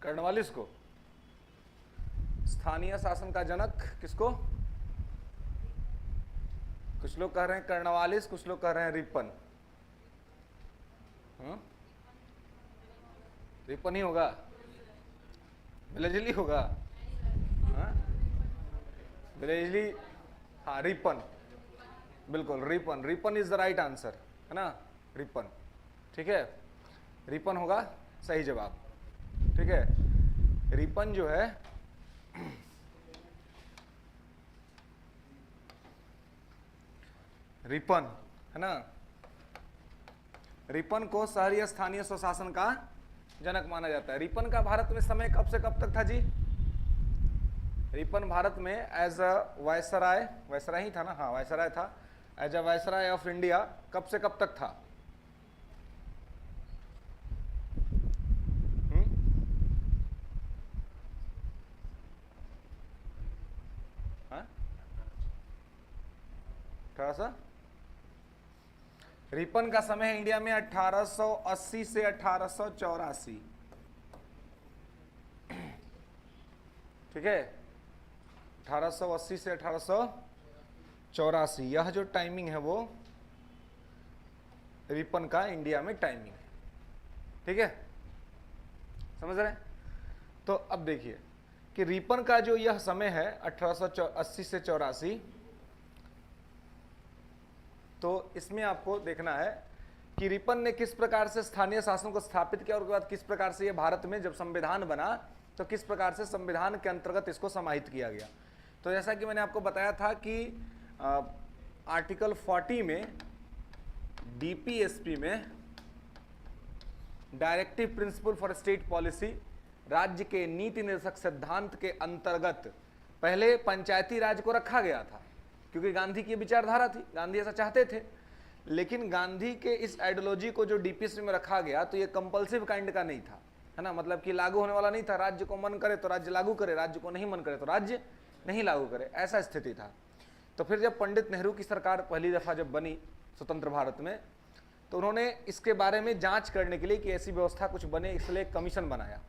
Cornwallis को। स्थानीय शासन का जनक किसको? कुछ लोग कह रहे हैं कर्नवालिस, कुछ लोग कह रहे हैं रिपन। रिपन ही होगा, विलेजली होगा। विलेजली, हाँ रिपन, बिल्कुल Ripon, Ripon is the right answer, है ना, रिपन। ठीक है, रिपन होगा सही जवाब। ठीक है, रिपन जो है रिपन, है ना, रिपन को शहरी स्थानीय स्वशासन का जनक माना जाता है। रिपन का भारत में समय कब से कब तक था जी? रिपन भारत में एज अ वायसराय, वायसराय ही था ना, हाँ वायसराय था, as a viceroy of India कब से कब तक था? रिपन का समय है इंडिया में 1880 से 1884। ठीक है, 1880 से 1884 यह जो टाइमिंग है वो रिपन का इंडिया में टाइमिंग है। ठीक है, समझ रहे हैं? तो अब देखिए कि रिपन का जो यह समय है 1880 से 84, तो इसमें आपको देखना है कि रिपन ने किस प्रकार से स्थानीय शासन को स्थापित किया और उसके बाद किस प्रकार से ये भारत में जब संविधान बना तो किस प्रकार से संविधान के अंतर्गत इसको समाहित किया गया। तो जैसा कि मैंने आपको बताया था कि आर्टिकल 40 में डीपीएसपी में directive principle for state policy, राज्य के नीति निर्देशक सिद्धांत के अंतर्गत पहले पंचायती राज को रखा गया था क्योंकि गांधी की विचारधारा थी, गांधी ऐसा चाहते थे। लेकिन गांधी के इस आइडियोलॉजी को जो डीपीएसपी में रखा गया तो ये कंपल्सिव काइंड का नहीं था, है ना, मतलब कि लागू होने वाला नहीं था। राज्य को मन करे तो राज्य लागू करे, राज्य को नहीं मन करे तो राज्य नहीं लागू करे, ऐसा स्थिति था। तो फिर जब पंडित नेहरू की सरकार पहली दफा जब बनी स्वतंत्र भारत में, तो उन्होंने इसके बारे में जांच करने के लिए कि ऐसी व्यवस्था कुछ बने, इसलिए एक कमीशन बनाया।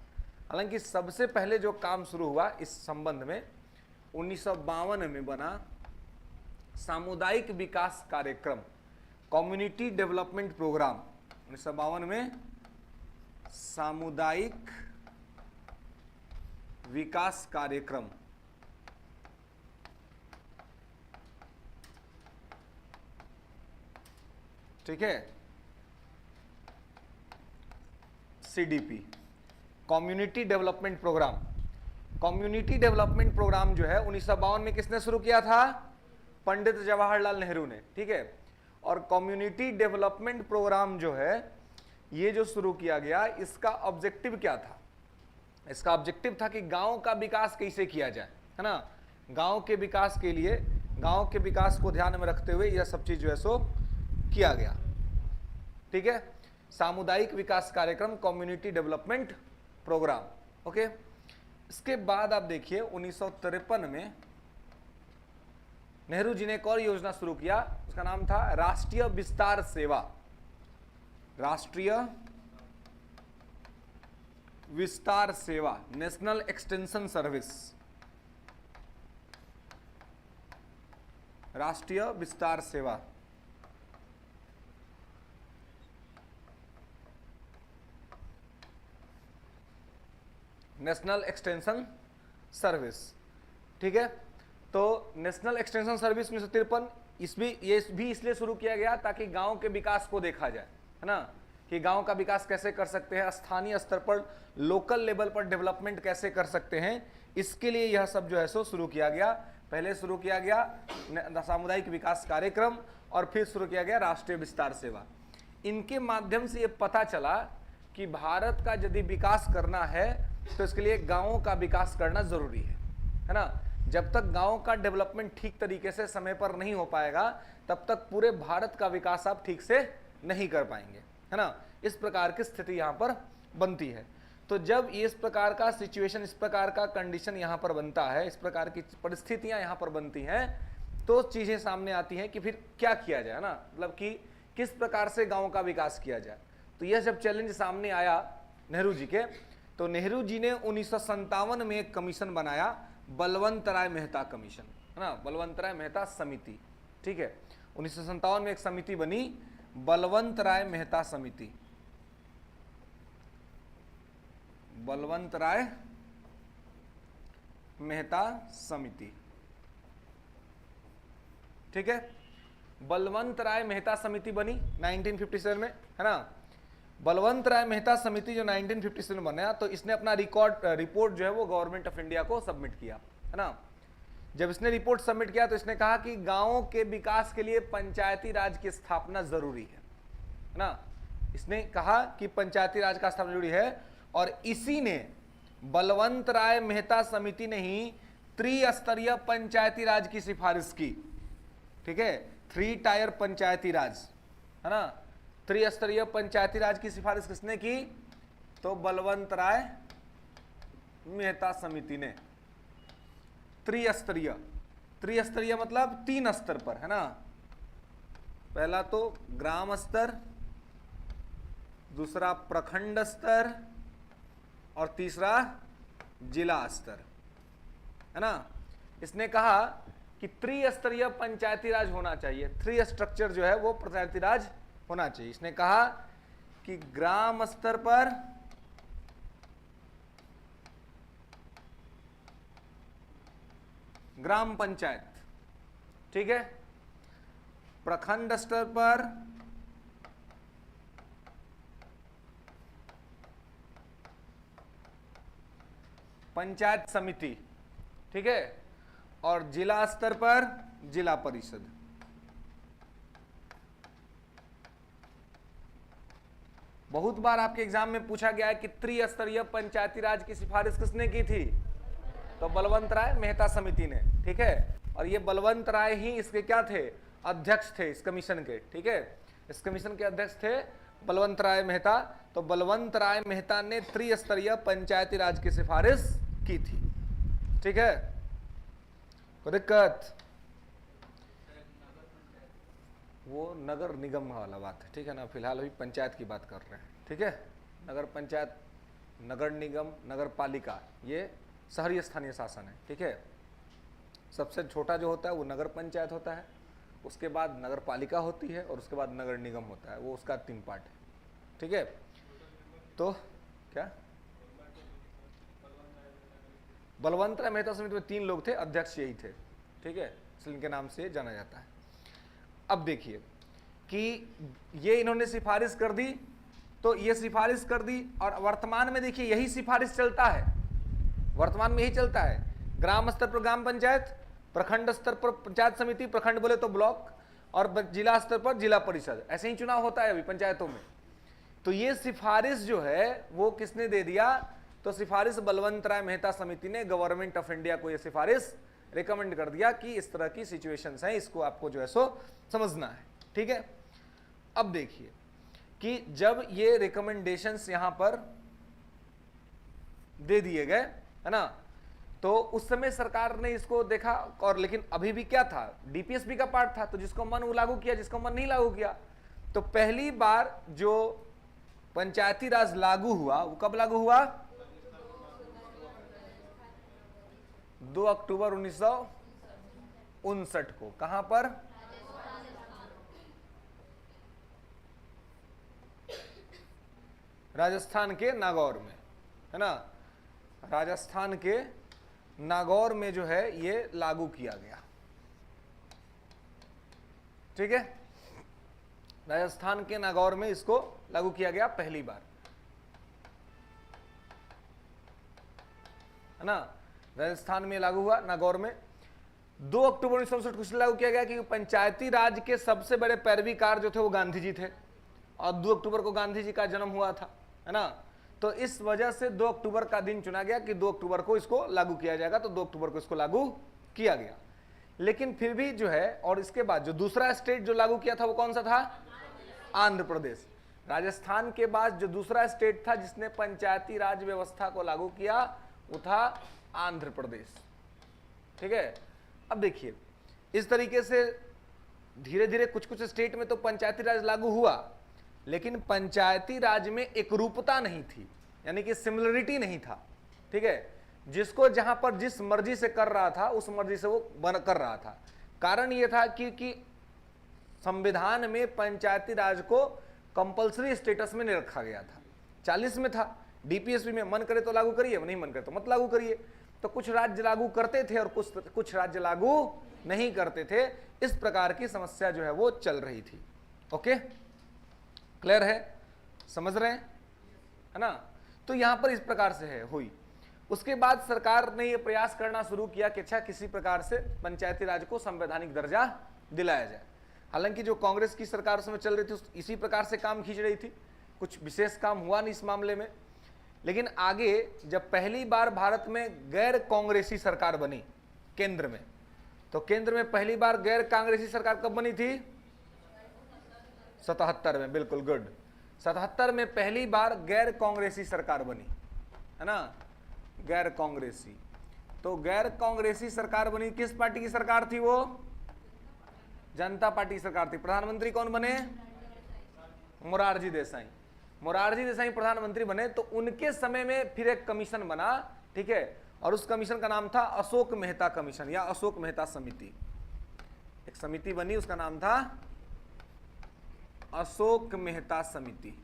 हालांकि सबसे पहले जो काम शुरू हुआ इस संबंध में 1952 में बना सामुदायिक विकास कार्यक्रम, कम्युनिटी डेवलपमेंट प्रोग्राम। 1952 में सामुदायिक विकास कार्यक्रम, ठीक है, CDP, community development programme. Community development programme जो है 1952 में किसने शुरू किया था? पंडित जवाहरलाल नेहरू ने। ठीक है, और कम्युनिटी डेवलपमेंट प्रोग्राम जो है ये जो शुरू किया गया, इसका ऑब्जेक्टिव क्या था? इसका ऑब्जेक्टिव था कि गांव का विकास कैसे किया जाए, है ना, गांव के विकास के लिए, गांव के विकास को ध्यान में रखते हुए यह सब चीज जो है सो किया गया। ठीक है, सामुदायिक विकास कार्यक्रम, कम्युनिटी डेवलपमेंट प्रोग्राम। ओके, इसके बाद आप देखिए 1953 में नेहरू जी ने एक और योजना शुरू किया, उसका नाम था राष्ट्रीय विस्तार सेवा। राष्ट्रीय विस्तार सेवा, नेशनल एक्सटेंशन सर्विस, राष्ट्रीय विस्तार सेवा। National extension service. ठीक है, तो नेशनल एक्सटेंशन सर्विस 1953 ये भी इसलिए शुरू किया गया ताकि गांव के विकास को देखा जाए, है ना, कि गांव का विकास कैसे कर सकते हैं, स्थानीय स्तर पर, लोकल लेवल पर डेवलपमेंट कैसे कर सकते हैं, इसके लिए यह सब जो है सो शुरू किया गया। पहले शुरू किया गया सामुदायिक विकास कार्यक्रम और फिर शुरू किया गया राष्ट्रीय विस्तार सेवा। इनके माध्यम से ये पता चला कि भारत का यदि विकास करना है तो इसके लिए गांवों का विकास करना जरूरी है ना। जब तक गांव का डेवलपमेंट ठीक तरीके से समय पर नहीं हो पाएगा तब तक पूरे भारत का विकास आप ठीक से नहीं कर पाएंगे, है ना। इस प्रकार की स्थिति यहाँ पर बनती है। तो जब इस प्रकार का सिचुएशन, इस प्रकार का कंडीशन यहाँ पर बनता है, इस प्रकार की परिस्थितियां यहाँ पर बनती हैं, तो चीजें सामने आती हैं कि फिर क्या किया जाए ना, मतलब कि किस प्रकार से गांव का विकास किया जाए। तो यह जब चैलेंज सामने आया नेहरू जी के, तो नेहरू जी ने 1957 में एक कमीशन बनाया, बलवंत राय मेहता कमीशन, है ना, बलवंत राय मेहता समिति। ठीक है, 1957 में एक समिति बनी, बलवंत राय मेहता समिति, बलवंत राय मेहता समिति। ठीक है, बलवंत राय मेहता समिति बनी 1957 में, है ना। बलवंत राय मेहता समिति जो 1957 में बना, तो इसने अपना रिपोर्ट जो है वो गवर्नमेंट ऑफ इंडिया को सबमिट किया, है ना। जब इसने रिपोर्ट सबमिट किया तो इसने कहा कि गांवों के विकास के लिए पंचायती राज की स्थापना जरूरी है ना। इसने कहा कि पंचायती राज का स्थापना जरूरी है, और इसी ने बलवंत राय मेहता समिति ने ही त्रिस्तरीय पंचायती राज की सिफारिश की। ठीक है, 3 टायर पंचायती राज, है ना, त्रिस्तरीय पंचायती राज की सिफारिश किसने की? तो बलवंत राय मेहता समिति ने। त्रिस्तरीय, त्रिस्तरीय मतलब 3 स्तर पर, है ना। पहला तो ग्राम स्तर, दूसरा प्रखंड स्तर, और तीसरा जिला स्तर, है ना। इसने कहा कि त्रिस्तरीय पंचायती राज होना चाहिए, 3 स्ट्रक्चर जो है वो पंचायती राज होना चाहिए। इसने कहा कि ग्राम स्तर पर ग्राम पंचायत, ठीक है, प्रखंड स्तर पर पंचायत समिति, ठीक है, और जिला स्तर पर जिला परिषद। बहुत बार आपके एग्जाम में पूछा गया है कि त्रिस्तरीय पंचायती राज की सिफारिश किसने की थी? तो बलवंत राय मेहता समिति ने। ठीक है, और ये बलवंत राय ही इसके क्या थे? अध्यक्ष थे इस कमीशन के। ठीक है, इस कमीशन के अध्यक्ष थे बलवंत राय मेहता। तो बलवंत राय मेहता ने त्रिस्तरीय पंचायती राज की सिफारिश की थी। ठीक है, कोई दिक्कत? वो नगर निगम वाला बात है, ठीक है ना। फिलहाल अभी पंचायत की बात कर रहे हैं। ठीक है, नगर पंचायत, नगर निगम, नगर पालिका, ये शहरी स्थानीय शासन है। ठीक है, सबसे छोटा जो होता है वो नगर पंचायत होता है, उसके बाद नगर पालिका होती है, और उसके बाद नगर निगम होता है। वो उसका 3 पार्ट है। ठीक है, तो क्या बलवंत राय मेहता समिति में 3 लोग थे, अध्यक्ष यही थे। ठीक है, इसलिए इनके नाम से जाना जाता है। अब देखिए कि ये इन्होंने सिफारिश कर दी, तो ये सिफारिश कर दी, और वर्तमान में देखिए यही सिफारिश चलता है, वर्तमान में यही चलता है। ग्राम स्तर पर ग्राम पंचायत, प्रखंड स्तर पर पंचायत समिति, प्रखंड बोले तो ब्लॉक, और जिला स्तर पर जिला परिषद। ऐसे ही चुनाव होता है अभी पंचायतों में। तो ये सिफारिश जो है वो किसने दे दिया? तो सिफारिश बलवंत राय मेहता समिति ने गवर्नमेंट ऑफ इंडिया को ये सिफारिश रिकमेंड कर दिया कि इस तरह की सिचुएशंस हैं, इसको आपको जो है सो समझना है। ठीक है, अब देखिए कि जब ये रिकमेंडेशंस यहां पर दे दिए गए, है ना, तो उस समय सरकार ने इसको देखा, और लेकिन अभी भी क्या था? डीपीएसपी का पार्ट था, तो जिसको मन वो लागू किया, जिसको मन नहीं लागू किया। तो पहली बार जो पंचायती राज लागू हुआ वो कब लागू हुआ? 2 अक्टूबर 1959 को। कहां पर? राजस्थान के नागौर में, है ना। राजस्थान के नागौर में जो है ये लागू किया गया। ठीक है, राजस्थान के नागौर में इसको लागू किया गया पहली बार, है ना। राजस्थान में लागू हुआ, नागौर में। 2 अक्टूबर 1967 को लागू किया गया कि पंचायती राज के सबसे बड़े पैरवीकार जो थे वो गांधी जी थे, और 2 अक्टूबर को गांधी जी का जन्म हुआ था, है ना। तो इस वजह से 2 अक्टूबर का दिन चुना गया कि 2 अक्टूबर को इसको लागू किया जाएगा। तो 2 अक्टूबर को इसको लागू किया गया। लेकिन फिर भी जो है, और इसके बाद जो दूसरा स्टेट जो लागू किया था वो कौन सा था? आंध्र प्रदेश। राजस्थान के बाद जो दूसरा स्टेट था जिसने पंचायती राज व्यवस्था को लागू किया वो था आंध्र प्रदेश। ठीक है, अब देखिए इस तरीके से धीरे धीरे कुछ कुछ स्टेट में तो पंचायती राज लागू हुआ, लेकिन पंचायती राज में एकरूपता नहीं थी, यानी कि सिमिलरिटी नहीं था, ठीक है। जिसको जहां पर जिस मर्जी से कर रहा था उस मर्जी से वो कर रहा था। कारण ये था कि संविधान में पंचायती राज को कंपलसरी स्टेटस में नहीं रखा गया था। 40 में था, डीपीएसपी में मन करे तो लागू करिए, नहीं मन करे तो मत लागू करिए। तो कुछ राज्य लागू करते थे और कुछ राज्य लागू नहीं करते थे। इस प्रकार की समस्या जो है वो चल रही थी। ओके, क्लियर है, समझ रहे हैं, है ना। तो यहां पर इस प्रकार से है हुई। उसके बाद सरकार ने यह प्रयास करना शुरू किया कि अच्छा किसी प्रकार से पंचायती राज को संवैधानिक दर्जा दिलाया जाए। हालांकि जो कांग्रेस की सरकार उसमें चल रही थी इसी प्रकार से काम खींच रही थी, कुछ विशेष काम हुआ नहीं इस मामले में। लेकिन आगे जब पहली बार भारत में गैर कांग्रेसी सरकार बनी केंद्र में, तो केंद्र में पहली बार गैर कांग्रेसी सरकार कब बनी थी? 77 में, बिल्कुल गुड। 77 में पहली बार गैर कांग्रेसी सरकार बनी, है ना, गैर कांग्रेसी। तो गैर कांग्रेसी सरकार बनी, किस पार्टी की सरकार थी वो? जनता पार्टी की सरकार थी। प्रधानमंत्री कौन बने? मोरारजी देसाई। मोरारजी देसाई प्रधानमंत्री बने। तो उनके समय में फिर एक कमीशन बना, ठीक है, और उस कमीशन का नाम था अशोक मेहता कमीशन या अशोक मेहता समिति। एक समिति बनी, उसका नाम था अशोक मेहता समिति।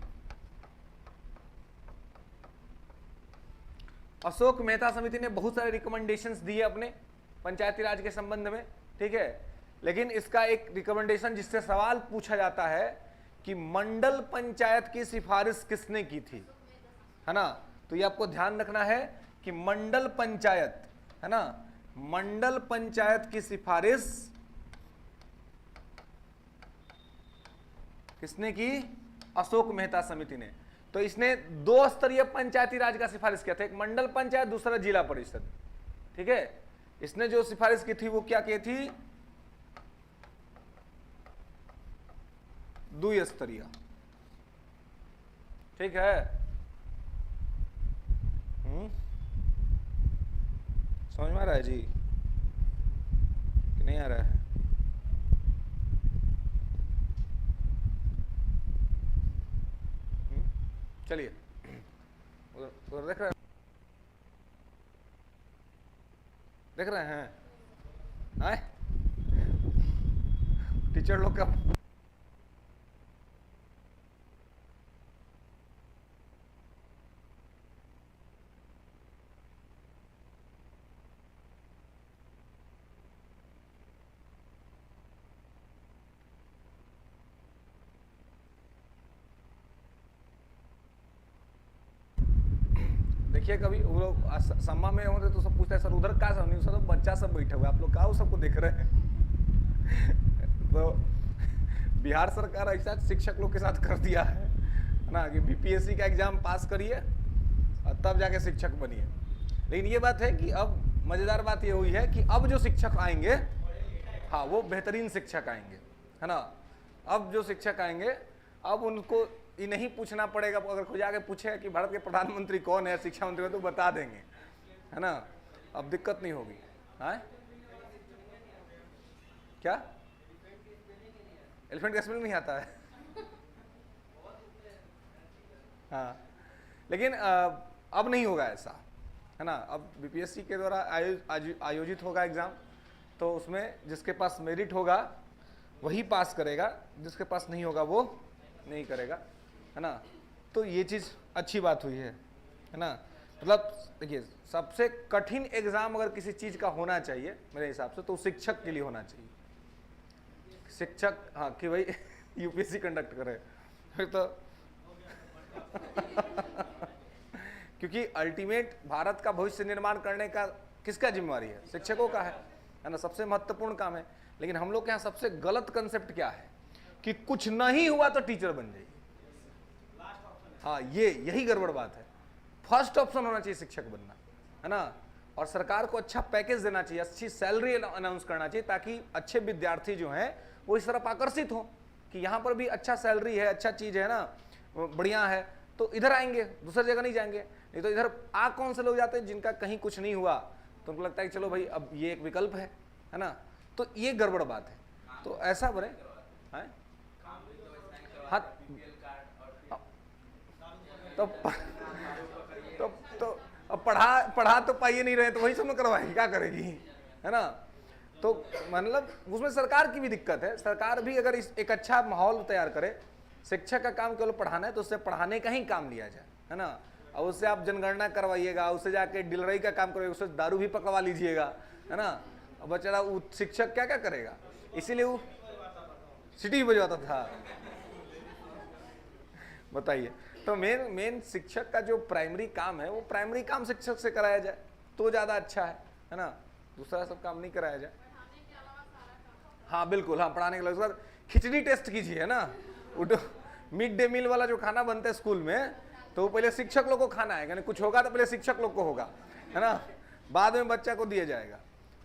अशोक मेहता समिति ने बहुत सारे रिकमेंडेशंस दिए अपने पंचायती राज के संबंध में, ठीक है। लेकिन इसका एक रिकमेंडेशन जिससे सवाल पूछा जाता है कि मंडल पंचायत की सिफारिश किसने की थी, है ना। तो ये आपको ध्यान रखना है कि मंडल पंचायत, है ना, मंडल पंचायत की सिफारिश किसने की? अशोक मेहता समिति ने। तो इसने 2 स्तरीय पंचायती राज का सिफारिश किया था, एक मंडल पंचायत, दूसरा जिला परिषद, ठीक है। इसने जो सिफारिश की थी वो क्या की थी? द्विस्तरीय, ठीक है। समझ में आ रहा है जी कि नहीं आ रहा है? चलिए उधर देख रहे हैं, आए टीचर लोग का देखिए। कभी वो लोग सम्मा में होते तो सब पूछते हैं सर उधर क्या सब नहीं, सर बच्चा सब बैठे हुए, आप लोग क्या सबको देख रहे हैं? तो बिहार सरकार ऐसा शिक्षक लोग के साथ कर दिया है ना कि बीपीएससी का एग्जाम पास करिए और तब जाके शिक्षक बनिए। लेकिन ये बात है कि अब मजेदार बात ये हुई है कि अब जो शिक्षक आएंगे, हाँ, वो बेहतरीन शिक्षक आएंगे, है ना। अब जो शिक्षक आएंगे, अब उनको ये नहीं पूछना पड़ेगा, अगर कोई जाके पूछे कि भारत के प्रधानमंत्री कौन है, शिक्षा मंत्री तो बता देंगे, है ना। अब दिक्कत नहीं होगी। हाँ, क्या एलिफेंट का स्पेलिंग नहीं आता है? हाँ, लेकिन अब नहीं होगा ऐसा, है ना। अब बीपीएससी के द्वारा आयोजित होगा एग्जाम, तो उसमें जिसके पास मेरिट होगा वही पास करेगा, जिसके पास नहीं होगा वो नहीं करेगा, है ना। तो ये चीज़ अच्छी बात हुई है ना। मतलब देखिए, सबसे कठिन एग्जाम अगर किसी चीज़ का होना चाहिए मेरे हिसाब से तो शिक्षक के लिए होना चाहिए। शिक्षक, हाँ, कि भाई यूपीएससी कंडक्ट करे फिर तो क्योंकि अल्टीमेट भारत का भविष्य निर्माण करने का किसका जिम्मेवारी है? शिक्षकों का है ना। सबसे महत्वपूर्ण काम है। लेकिन हम लोग के यहाँ सबसे गलत कंसेप्ट क्या है कि कुछ नहीं हुआ तो टीचर बन जाइए। हाँ, यही गड़बड़ बात है। फर्स्ट ऑप्शन होना चाहिए शिक्षक बनना, है ना। और सरकार को अच्छा पैकेज देना चाहिए, अच्छी सैलरी अनाउंस करना चाहिए, ताकि अच्छे विद्यार्थी जो हैं वो इस तरफ आकर्षित हो कि यहाँ पर भी अच्छा सैलरी है, अच्छा चीज़ है ना, बढ़िया है, तो इधर आएंगे, दूसरी जगह नहीं जाएंगे। नहीं तो इधर कौन से लोग जाते हैं जिनका कहीं कुछ नहीं हुआ, तो उनको लगता है कि चलो भाई अब ये एक विकल्प है ना। तो ये गड़बड़ बात है। तो ऐसा बने, हाँ, तो अब पढ़ा तो पाइए नहीं रहे तो वही सब में करवाएगी, क्या करेगी, है ना। तो मतलब उसमें सरकार की भी दिक्कत है। सरकार भी अगर एक अच्छा माहौल तैयार करे, शिक्षक का काम केवल पढ़ाना है तो उससे पढ़ाने का ही काम लिया जाए, है ना। और उससे आप जनगणना करवाइएगा, उससे जाके डीलरई का काम करवाइएगा, उससे दारू भी पकड़वा लीजिएगा, है ना। अब बेचारा वो शिक्षक क्या क्या करेगा, इसीलिए वो सिटी बजवाता था। बताइए, तो मेन शिक्षक का जो प्राइमरी काम है वो प्राइमरी काम शिक्षक से कराया जाए तो ज्यादा अच्छा है ना। दूसरा सब काम नहीं कराया जाए। हाँ बिल्कुल, हाँ पढ़ाने के लिए खिचड़ी टेस्ट कीजिए, है ना। मिड डे मील वाला जो खाना बनता है स्कूल में, तो पहले शिक्षक लोग को खाना है, यानी कुछ होगा तो पहले शिक्षक लोग को होगा, है ना, बाद में बच्चा को दिया जाएगा।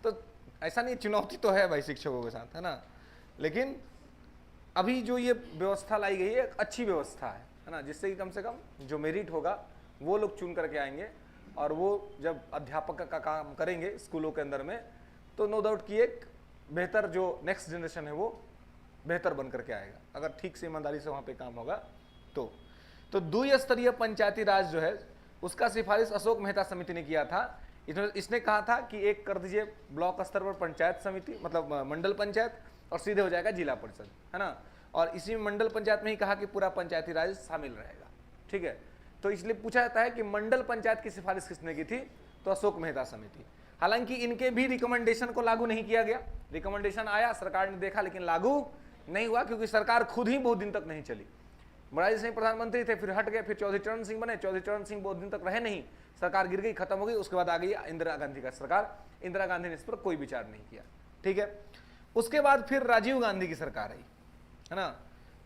तो ऐसा नहीं, चुनौती तो है भाई शिक्षकों के साथ, है ना। लेकिन अभी जो ये व्यवस्था लाई गई है एक अच्छी व्यवस्था है ना, जिससे कि कम से कम जो मेरिट होगा वो लोग चुन करके आएंगे, और वो जब अध्यापक का काम करेंगे स्कूलों के अंदर में, तो नो डाउट कि एक बेहतर जो नेक्स्ट जनरेशन है वो बेहतर बन करके आएगा, अगर ठीक से ईमानदारी से वहाँ पे काम होगा तो द्विस्तरीय पंचायती राज जो है उसका सिफारिश अशोक मेहता समिति ने किया था। इसने कहा था कि एक कर दीजिए ब्लॉक स्तर पर पंचायत समिति, मतलब मंडल पंचायत, और सीधे हो जाएगा जिला परिषद, है ना। और इसी मंडल पंचायत में ही कहा कि पूरा पंचायती राज शामिल रहेगा, ठीक है। तो इसलिए पूछा जाता है कि मंडल पंचायत की सिफारिश किसने की थी, तो अशोक मेहता समिति। हालांकि इनके भी रिकमेंडेशन को लागू नहीं किया गया, रिकमेंडेशन आया, सरकार ने देखा, लेकिन लागू नहीं हुआ, क्योंकि सरकार खुद ही बहुत दिन तक नहीं चली। मोरारजी सिंह प्रधानमंत्री थे, फिर हट गए, फिर चौधरी चरण सिंह बने, चौधरी चरण सिंह बहुत दिन तक रहे नहीं, सरकार गिर गई, खत्म हो गई। उसके बाद आ गई इंदिरा गांधी का सरकार, इंदिरा गांधी ने इस पर कोई विचार नहीं किया, ठीक है। उसके बाद फिर राजीव गांधी की सरकार आई, है ना।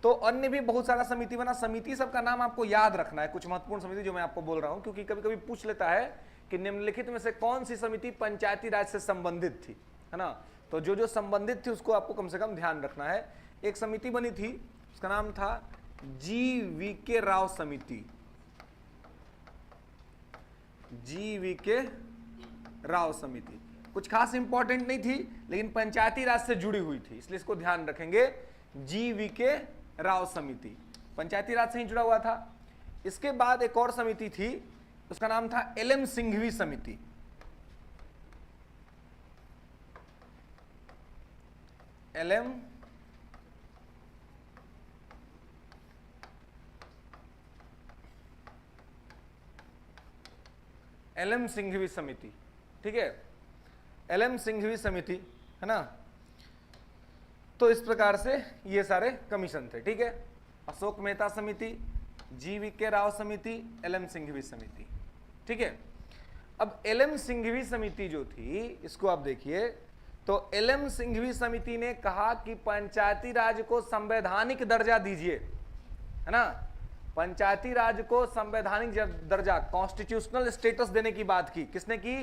तो अन्य भी बहुत सारा समिति बना। समिति सबका नाम आपको याद रखना है, कुछ महत्वपूर्ण समिति जो मैं आपको बोल रहा हूं, क्योंकि कभी कभी पूछ लेता है कि निम्नलिखित में से कौन सी समिति पंचायती राज से संबंधित थी, है ना। तो जो संबंधित थी उसको आपको कम से कम ध्यान रखना है। एक समिति बनी थी, उसका नाम था GVK राव समिति, GVK राव समिति। कुछ खास इंपॉर्टेंट नहीं थी, लेकिन पंचायती राज से जुड़ी हुई थी, इसलिए इसको ध्यान रखेंगे। GVK राव समिति पंचायती राज से ही जुड़ा हुआ था। इसके बाद एक और समिति थी, उसका नाम था LM सिंघवी समिति। LM सिंघवी समिति, ठीक है, LM सिंघवी समिति, है ना। तो इस प्रकार से ये सारे कमीशन थे, ठीक है। अशोक मेहता समिति, GVK राव समिति, LM सिंघवी समिति, ठीक है। अब LM सिंघवी समिति जो थी, इसको आप देखिए, तो LM सिंघवी समिति ने कहा कि पंचायती राज को संवैधानिक दर्जा दीजिए, है ना। पंचायती राज को संवैधानिक दर्जा, कॉन्स्टिट्यूशनल स्टेटस देने की बात की। किसने की?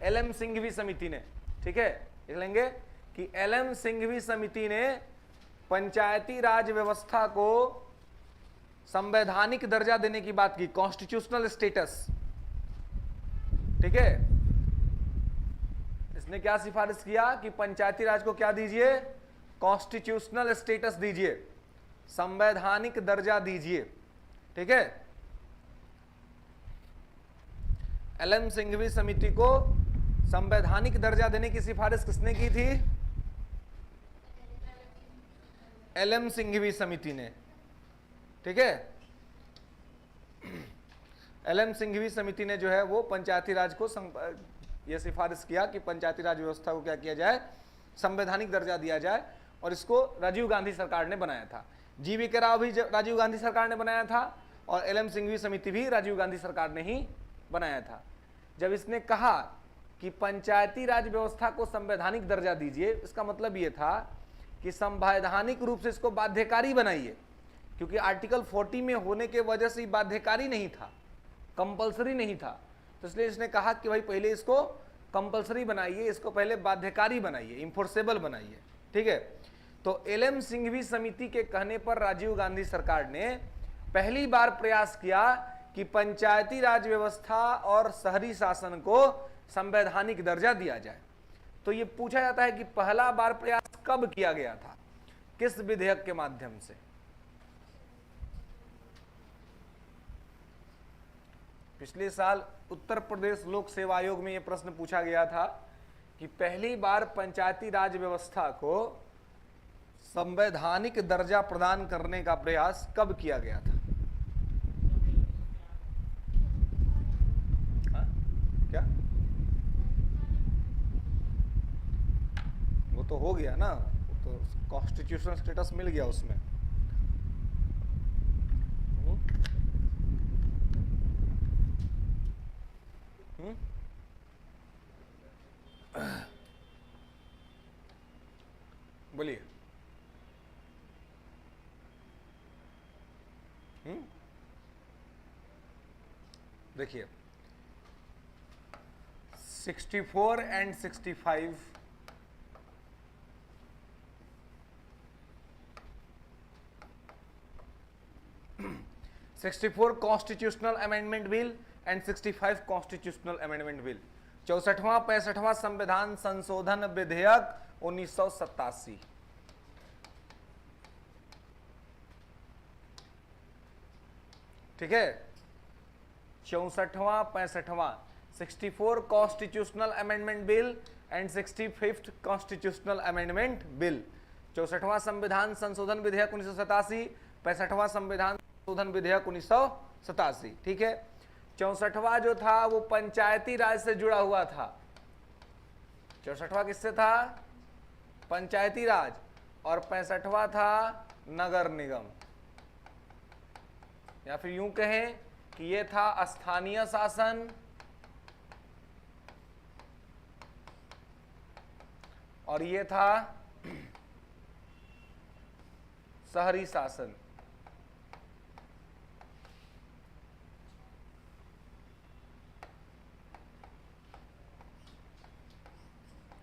LM सिंघवी समिति ने, ठीक है। देख लेंगे कि LM सिंघवी समिति ने पंचायती राज व्यवस्था को संवैधानिक दर्जा देने की बात की, कॉन्स्टिट्यूशनल स्टेटस, ठीक है। इसने क्या सिफारिश किया कि पंचायती राज को क्या दीजिए? कॉन्स्टिट्यूशनल स्टेटस दीजिए, संवैधानिक दर्जा दीजिए, ठीक है। LM सिंघवी समिति को संवैधानिक दर्जा देने की सिफारिश किसने की थी? LM सिंघवी समिति ने, ठीक है। LM सिंघवी समिति ने जो है वो पंचायती राज को यह सिफारिश किया कि पंचायती राज व्यवस्था को क्या किया जाए? संवैधानिक दर्जा दिया जाए, और इसको राजीव गांधी सरकार ने बनाया था। GVK राव भी राजीव गांधी सरकार ने बनाया था, और LM सिंघवी समिति भी राजीव गांधी सरकार ने ही बनाया था। जब इसने कहा कि पंचायती राज व्यवस्था को संवैधानिक दर्जा दीजिए, इसका मतलब ये था कि संवैधानिक रूप से इसको बाध्यकारी बनाइए, क्योंकि आर्टिकल 40 में होने के वजह से बाध्यकारी नहीं था, कंपलसरी नहीं था। तो इसलिए इसने कहा कि भाई पहले इसको कंपलसरी बनाइए, इसको पहले बाध्यकारी बनाइए, इंफोर्सेबल बनाइए, ठीक है। तो LM सिंघवी समिति के कहने पर राजीव गांधी सरकार ने पहली बार प्रयास किया कि पंचायती राज व्यवस्था और शहरी शासन को संवैधानिक दर्जा दिया जाए। तो ये पूछा जाता है कि पहला बार प्रयास कब किया गया था, किस विधेयक के माध्यम से? पिछले साल उत्तर प्रदेश लोक सेवा आयोग में यह प्रश्न पूछा गया था कि पहली बार पंचायती राज व्यवस्था को संवैधानिक दर्जा प्रदान करने का प्रयास कब किया गया था? हा? क्या वो तो हो गया ना, वो तो कॉन्स्टिट्यूशनल स्टेटस मिल गया उसमें। बोलिए। देखिए 64 and 65 64 constitutional amendment bill and 65 constitutional amendment bill, 64वां 65वां संविधान संशोधन विधेयक 1987। ठीक है, 64वां 65वां 64 constitutional amendment bill and 65th constitutional amendment bill, 64वां संविधान संशोधन विधेयक 1987, 65वां संविधान संशोधन विधेयक 1987। ठीक है, 64वां जो था वो पंचायती राज से जुड़ा हुआ था। 64वां किससे था? पंचायती राज। और 65वां था नगर निगम, या फिर यूं कहें कि ये था स्थानीय शासन और ये था शहरी शासन।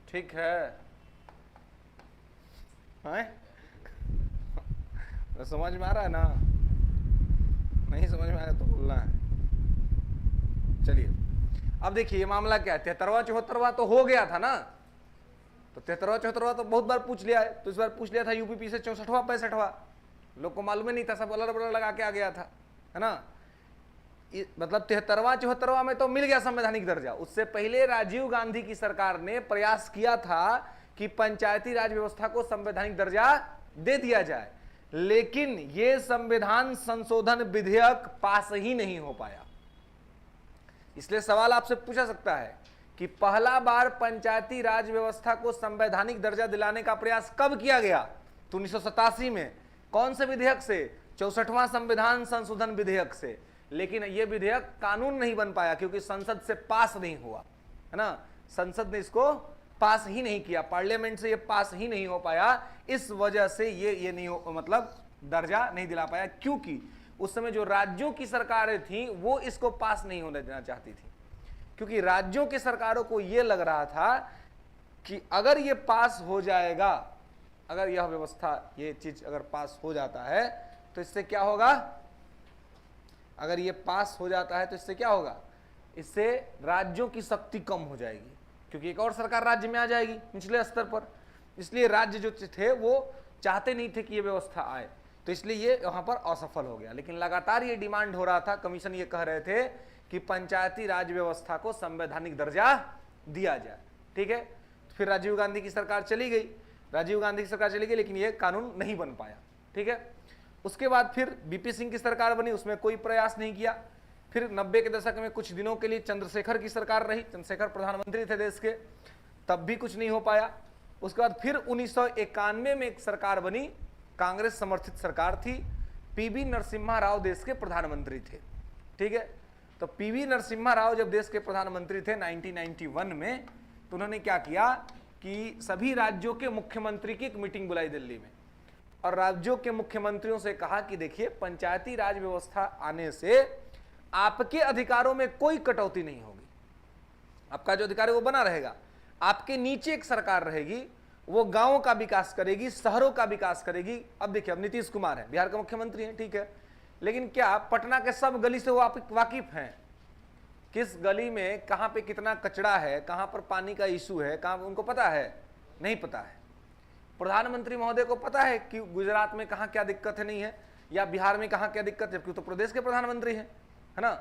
ठीक है, तो समझ में आ रहा है ना? नहीं समझ में आया तो बोलना है। चलिए अब देखिए ये मामला क्या है। 73वां 74वां तो हो गया था ना, तो 73वां 74वां तो बहुत बार पूछ लिया है। तो इस बार पूछ लिया था यूपीपी से 64वां 65वां, लोग को मालूम ही नहीं था, सब अलग अलग लगा के आ गया था, है ना। मतलब 73वां 74वां में तो मिल गया संवैधानिक दर्जा। उससे पहले राजीव गांधी की सरकार ने प्रयास किया था कि पंचायती राज व्यवस्था को संवैधानिक दर्जा दे दिया जाए, लेकिन यह संविधान संशोधन विधेयक पास ही नहीं हो पाया। इसलिए सवाल आपसे पूछा सकता है कि पहला बार पंचायती राज व्यवस्था को संवैधानिक दर्जा दिलाने का प्रयास कब किया गया? तो 1987 में। कौन से विधेयक से? 64वां संविधान संशोधन विधेयक से। लेकिन यह विधेयक कानून नहीं बन पाया क्योंकि संसद से पास नहीं हुआ, है ना। संसद ने इसको पास ही नहीं किया, पार्लियामेंट से ये पास ही नहीं हो पाया। इस वजह से ये नहीं हो, मतलब दर्जा नहीं दिला पाया, क्योंकि उस समय जो राज्यों की सरकारें थी वो इसको पास नहीं होने देना चाहती थी, क्योंकि राज्यों की सरकारों को यह लग रहा था कि अगर ये पास हो जाएगा, अगर यह व्यवस्था, ये चीज अगर पास हो जाता है तो इससे क्या होगा? अगर ये पास हो जाता है तो इससे क्या होगा? इससे राज्यों की शक्ति कम हो जाएगी, क्योंकि एक और सरकार राज्य में आ जाएगी निचले स्तर पर। इसलिए राज्य जो थे वो चाहते नहीं थे कि ये व्यवस्था आए, तो इसलिए ये यहां पर असफल हो गया। लेकिन लगातार ये डिमांड हो रहा था, कमीशन ये कह रहे थे कि पंचायती राज व्यवस्था को संवैधानिक दर्जा दिया जाए। ठीक है, फिर राजीव गांधी की सरकार चली गई, लेकिन ये कानून नहीं बन पाया। ठीक है, उसके बाद फिर बीपी सिंह की सरकार बनी, उसमें कोई प्रयास नहीं किया। फिर 90 के दशक में कुछ दिनों के लिए चंद्रशेखर की सरकार रही, चंद्रशेखर प्रधानमंत्री थे देश के, तब भी कुछ नहीं हो पाया। उसके बाद फिर 1991 में एक सरकार बनी, कांग्रेस समर्थित सरकार थी, पीवी नरसिम्हा राव देश के प्रधानमंत्री थे। ठीक है, तो पीवी नरसिम्हा राव जब देश के प्रधानमंत्री थे 1991 में, तो उन्होंने क्या किया कि सभी राज्यों के मुख्यमंत्री की एक मीटिंग बुलाई दिल्ली में, और राज्यों के मुख्यमंत्रियों से कहा कि देखिए पंचायती राज व्यवस्था आने से आपके अधिकारों में कोई कटौती नहीं होगी, आपका जो अधिकार है वो बना रहेगा। आपके नीचे एक सरकार रहेगी, वो गांवों का विकास करेगी, शहरों का विकास करेगी। अब देखिए, अब नीतीश कुमार है, बिहार के मुख्यमंत्री हैं, ठीक है, लेकिन क्या पटना के सब गली से वो आप वाकिफ हैं? किस गली में कहां पे कितना कचरा है, कहां पर पानी का इशू है, कहां उनको पता है? नहीं पता है। प्रधानमंत्री महोदय को पता है कि गुजरात में कहां क्या दिक्कत है, नहीं है, या बिहार में कहां क्या दिक्कत है, क्योंकि तो प्रदेश के प्रधानमंत्री हैं, है ना।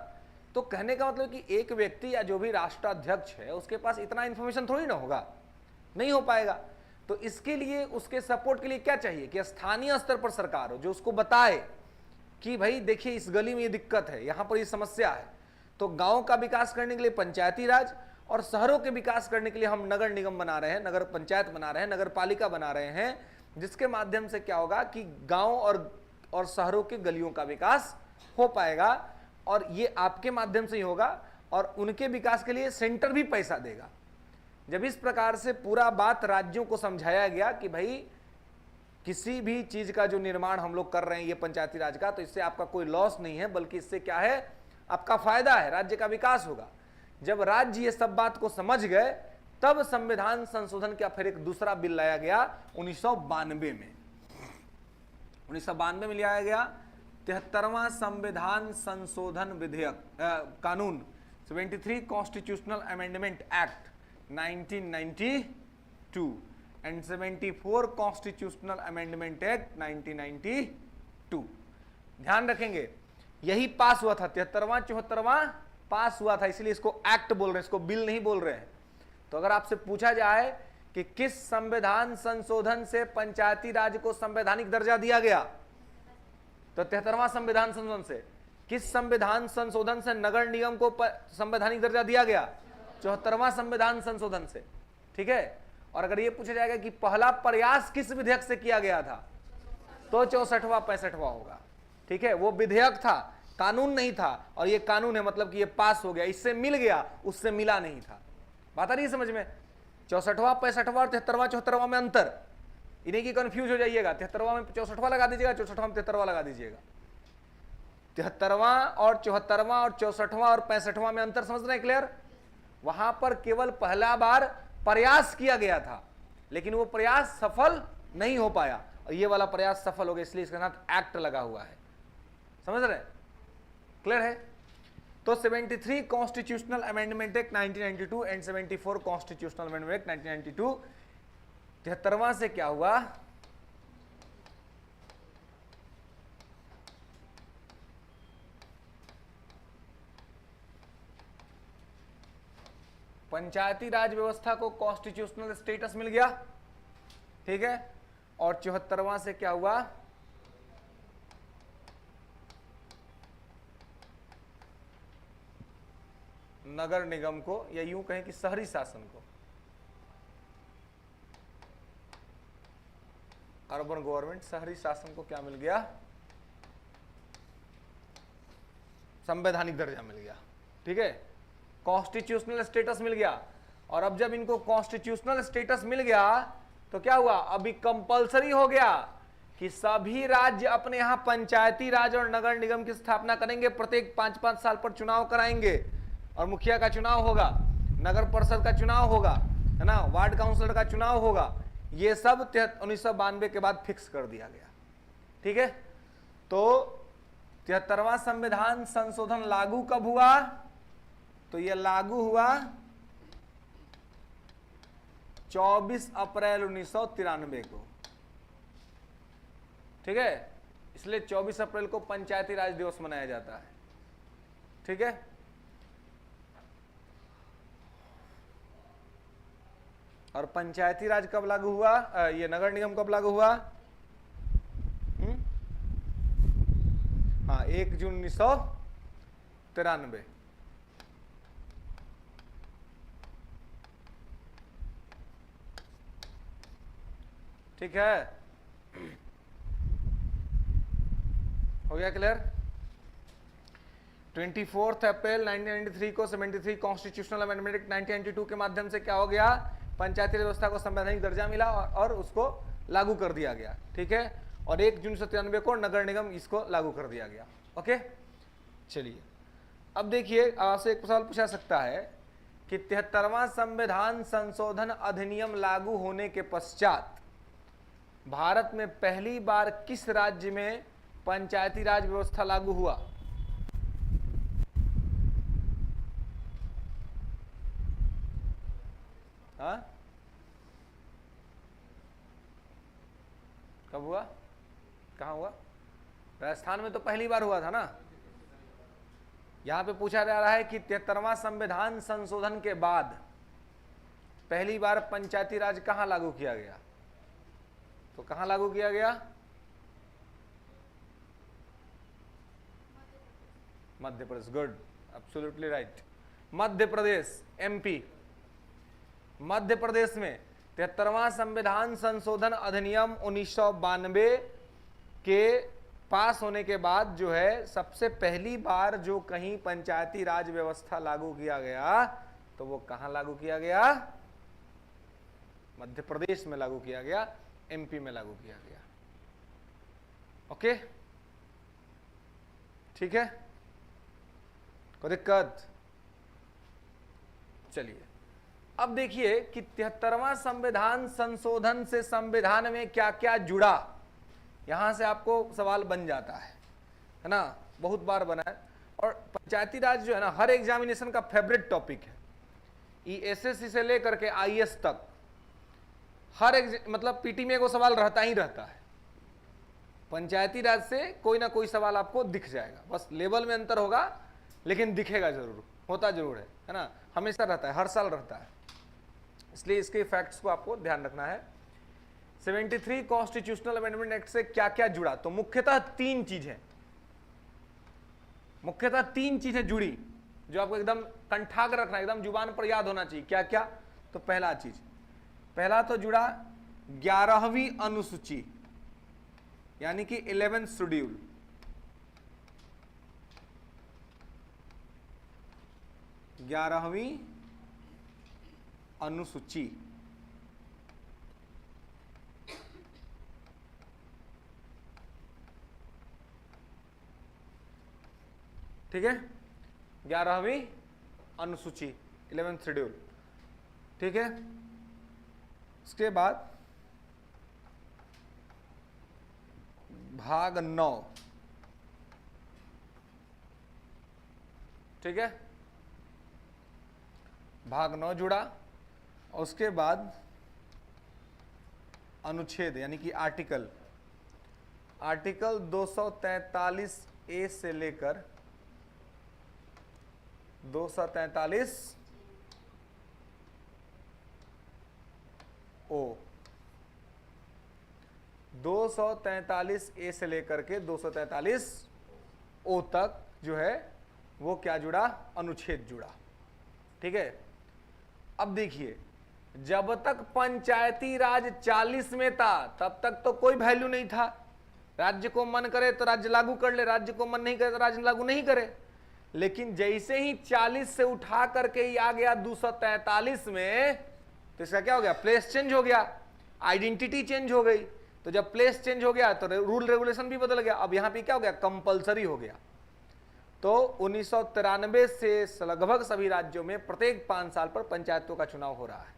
तो कहने का मतलब कि एक व्यक्ति या जो भी राष्ट्राध्यक्ष है उसके पास इतना इंफॉर्मेशन थोड़ी ना होगा, नहीं हो पाएगा। तो इसके लिए उसके सपोर्ट के लिए क्या चाहिए कि स्थानीय स्तर पर सरकार हो जो उसको बताए कि भाई देखिए इस गली में ये दिक्कत है, यहां पर ये समस्या है। तो गांव का विकास करने के लिए पंचायती राज और शहरों के विकास करने के लिए हम नगर निगम बना रहे हैं, नगर पंचायत बना रहे हैं, नगर पालिका बना रहे हैं, जिसके माध्यम से क्या होगा कि गांव और शहरों के गलियों का विकास हो पाएगा। और ये आपके माध्यम से ही होगा और उनके विकास के लिए सेंटर भी पैसा देगा। जब इस प्रकार से पूरा बात राज्यों को समझाया गया कि भाई किसी भी चीज का जो निर्माण हम लोग कर रहे हैं ये पंचायती राज का, तो इससे आपका कोई लॉस नहीं है, बल्कि इससे क्या है आपका फायदा है, राज्य का विकास होगा। जब राज्य ये सब बात को समझ गए तब संविधान संशोधन का फिर एक दूसरा बिल लाया गया 1992 में। 1992 में लाया गया 73वां संविधान संशोधन विधेयक कानून 73 constitutional amendment act 1992 and 74 constitutional amendment act 1992। ध्यान रखेंगे यही पास हुआ था, 73वां 74वां पास हुआ था, इसलिए इसको एक्ट बोल रहे हैं, इसको बिल नहीं बोल रहे हैं। तो अगर आपसे पूछा जाए कि किस संविधान संशोधन से पंचायती राज को संवैधानिक दर्जा दिया गया, तो 73वां संविधान संशोधन से। किस संविधान संशोधन से नगर निगम को संवैधानिक दर्जा दिया गया? 74वां संविधान संशोधन से। ठीक है। और अगर ये पूछा जाएगा कि पहला प्रयास किस विधेयक से किया गया था, तो 64वां 65वां होगा। ठीक है, वो विधेयक था, कानून नहीं था, और ये कानून है मतलब कि ये पास हो गया, इससे मिल गया, उससे मिला नहीं था। बात आ रही है समझ में? 64वां 65वां और 73वां 74वां में अंतर, इन्हीं की कंफ्यूज हो जाइएगा। 73वां में 64वां लगा दीजिएगा, 64वां में 73वां लगा दीजिएगा। 73वां और 74वां और 64वां और 65वां में अंतर समझ रहे हैं? क्लियर? वहां पर केवल पहला बार प्रयास किया गया था, लेकिन वो प्रयास सफल नहीं हो पाया, और ये वाला प्रयास सफल हो गया, इसलिए इसके साथ एक्ट लगा हुआ है। समझ रहे हैं? क्लियर है? तो 73 constitutional amendment act 1992 and 74 constitutional amendment act 1992। 73वां से क्या हुआ? पंचायती राज व्यवस्था को कॉन्स्टिट्यूशनल स्टेटस मिल गया। ठीक है। और 74वां से क्या हुआ? नगर निगम को, या यूं कहें कि शहरी शासन को, अर्बन गवर्नमेंट, शहरी शासन को क्या मिल गया? संवैधानिक दर्जा मिल गया। ठीक है, कॉन्स्टिट्यूशनल स्टेटस मिल गया। और अब जब इनको कॉन्स्टिट्यूशनल स्टेटस मिल गया तो क्या हुआ? अभी कंपलसरी हो गया कि सभी राज्य अपने यहां पंचायती राज और नगर निगम की स्थापना करेंगे। प्रत्येक 5-5 साल पर चुनाव कराएंगे, और मुखिया का चुनाव होगा, नगर परिषद का चुनाव होगा, है ना, वार्ड काउंसिलर का चुनाव होगा। ये सब 1992 के बाद फिक्स कर दिया गया। ठीक है। तो 73वां संविधान संशोधन लागू कब हुआ? तो ये लागू हुआ 24 अप्रैल 1993 को। ठीक है, इसलिए 24 अप्रैल को पंचायती राज दिवस मनाया जाता है। ठीक है। और पंचायती राज कब लागू हुआ? ये नगर निगम कब लागू हुआ? हाँ, 1 जून 1993। ठीक है, हो गया क्लियर? 24 अप्रैल 1993 को 73 कॉन्स्टिट्यूशनल अमेंडमेंट एक्ट 1992 के माध्यम से क्या हो गया? पंचायती व्यवस्था को संवैधानिक दर्जा मिला और उसको लागू कर दिया गया। ठीक है। और 1 जून 1993 को नगर निगम इसको लागू कर दिया गया। ओके, चलिए अब देखिए, आपसे एक सवाल पूछा सकता है कि 73वां संविधान संशोधन अधिनियम लागू होने के पश्चात भारत में पहली बार किस राज्य में पंचायती राज व्यवस्था लागू हुआ? हाँ, कब हुआ? कहाँ हुआ? राजस्थान में तो पहली बार हुआ था ना। यहां पे पूछा जा रहा है कि 73वां संविधान संशोधन के बाद पहली बार पंचायती राज कहां लागू किया गया? तो कहां लागू किया गया? Madhya Pradesh. Good, absolutely right, Madhya Pradesh, MP. Madhya Pradesh में 73वां संविधान संशोधन अधिनियम 1992 के पास होने के बाद जो है सबसे पहली बार जो कहीं पंचायती राज व्यवस्था लागू किया गया, तो वो कहां लागू किया गया? मध्य प्रदेश में लागू किया गया, एमपी में लागू किया गया। ओके, ठीक है, कोई दिक्कत? चलिए अब देखिए कि 73वां संविधान संशोधन से संविधान में क्या क्या जुड़ा। यहां से आपको सवाल बन जाता है ना, बहुत बार बना है। और पंचायती राज जो है ना, हर एग्जामिनेशन का फेवरेट टॉपिक है। एसएससी से लेकर के आईएएस तक हर मतलब पीटी में को सवाल रहता ही रहता है। पंचायती राज से कोई ना कोई सवाल आपको दिख जाएगा, बस लेवल में अंतर होगा लेकिन दिखेगा जरूर, होता जरूर है ना, हमेशा रहता है, हर साल रहता है। इसलिए इसके फैक्ट्स को आपको ध्यान रखना है। 73 कॉन्स्टिट्यूशनल अमेंडमेंट एक्ट से क्या क्या जुड़ा? तो मुख्यतः तीन चीजें जुड़ी जो आपको एकदम कंठाग्र रखना, एकदम जुबान पर याद होना चाहिए। क्या क्या? तो पहला तो जुड़ा 11वीं अनुसूची, यानी कि 11th शेड्यूल। ग्यारहवीं अनुसूची, ठीक है, 11वीं अनुसूची, 11th शेड्यूल, ठीक है। उसके बाद भाग 9, ठीक है, भाग 9 जुड़ा। और उसके बाद अनुच्छेद यानी कि आर्टिकल 243 ए से लेकर 243 ओ, 243 ए से लेकर के 243 ओ तक जो है वो क्या जुड़ा? अनुच्छेद जुड़ा, ठीक है। अब देखिए, जब तक पंचायती राज 40 में था तब तक तो कोई वैल्यू नहीं था। राज्य को मन करे तो राज्य लागू कर ले, राज्य को मन नहीं करे तो राज्य लागू नहीं करे। लेकिन जैसे ही 40 से उठा करके ही आ गया 243 में, तो इसका क्या हो गया? प्लेस चेंज हो गया, आइडेंटिटी चेंज हो गई। तो जब प्लेस चेंज हो गया तो रूल रेगुलेशन भी बदल गया। अब यहां पे क्या हो गया? कंपलसरी हो गया। तो 1993 से लगभग सभी राज्यों में प्रत्येक 5 साल पर पंचायतों का चुनाव हो रहा है,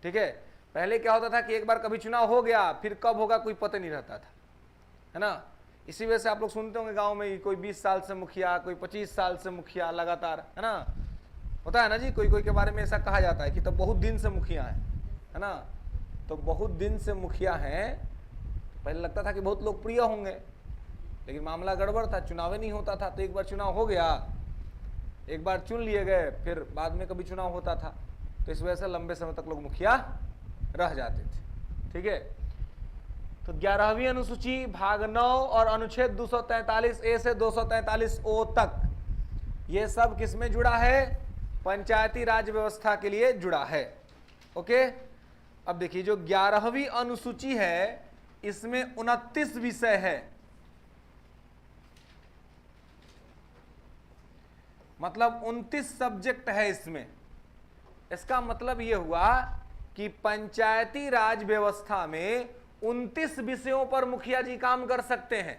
ठीक है। पहले क्या होता था कि एक बार कभी चुनाव हो गया, फिर कब होगा कोई पता नहीं रहता था, है ना। इसी वजह से आप लोग सुनते होंगे गांव में कोई 20 साल से मुखिया, कोई 25 साल से मुखिया लगातार, है ना, होता है ना जी। कोई के बारे में ऐसा कहा जाता है कि तो बहुत दिन से मुखिया है ना। तो बहुत दिन से मुखिया हैं, पहले लगता था कि बहुत लोकप्रिय होंगे, लेकिन मामला गड़बड़ था, चुनाव नहीं होता था। तो एक बार चुनाव हो गया, एक बार चुन लिए गए, फिर बाद में कभी चुनाव होता था। तो इस वजह से लंबे समय तक लोग मुखिया रह जाते थे, ठीक है। तो 11वीं अनुसूची, भाग 9 और अनुच्छेद 243 ए से 243 ओ तक, ये सब किसमें जुड़ा है? पंचायती राज व्यवस्था के लिए जुड़ा है, ओके। अब देखिए, जो 11वीं अनुसूची है इसमें 29 विषय है, मतलब 29 सब्जेक्ट है इसमें। इसका मतलब यह हुआ कि पंचायती राज व्यवस्था में 29 विषयों पर मुखिया जी काम कर सकते हैं।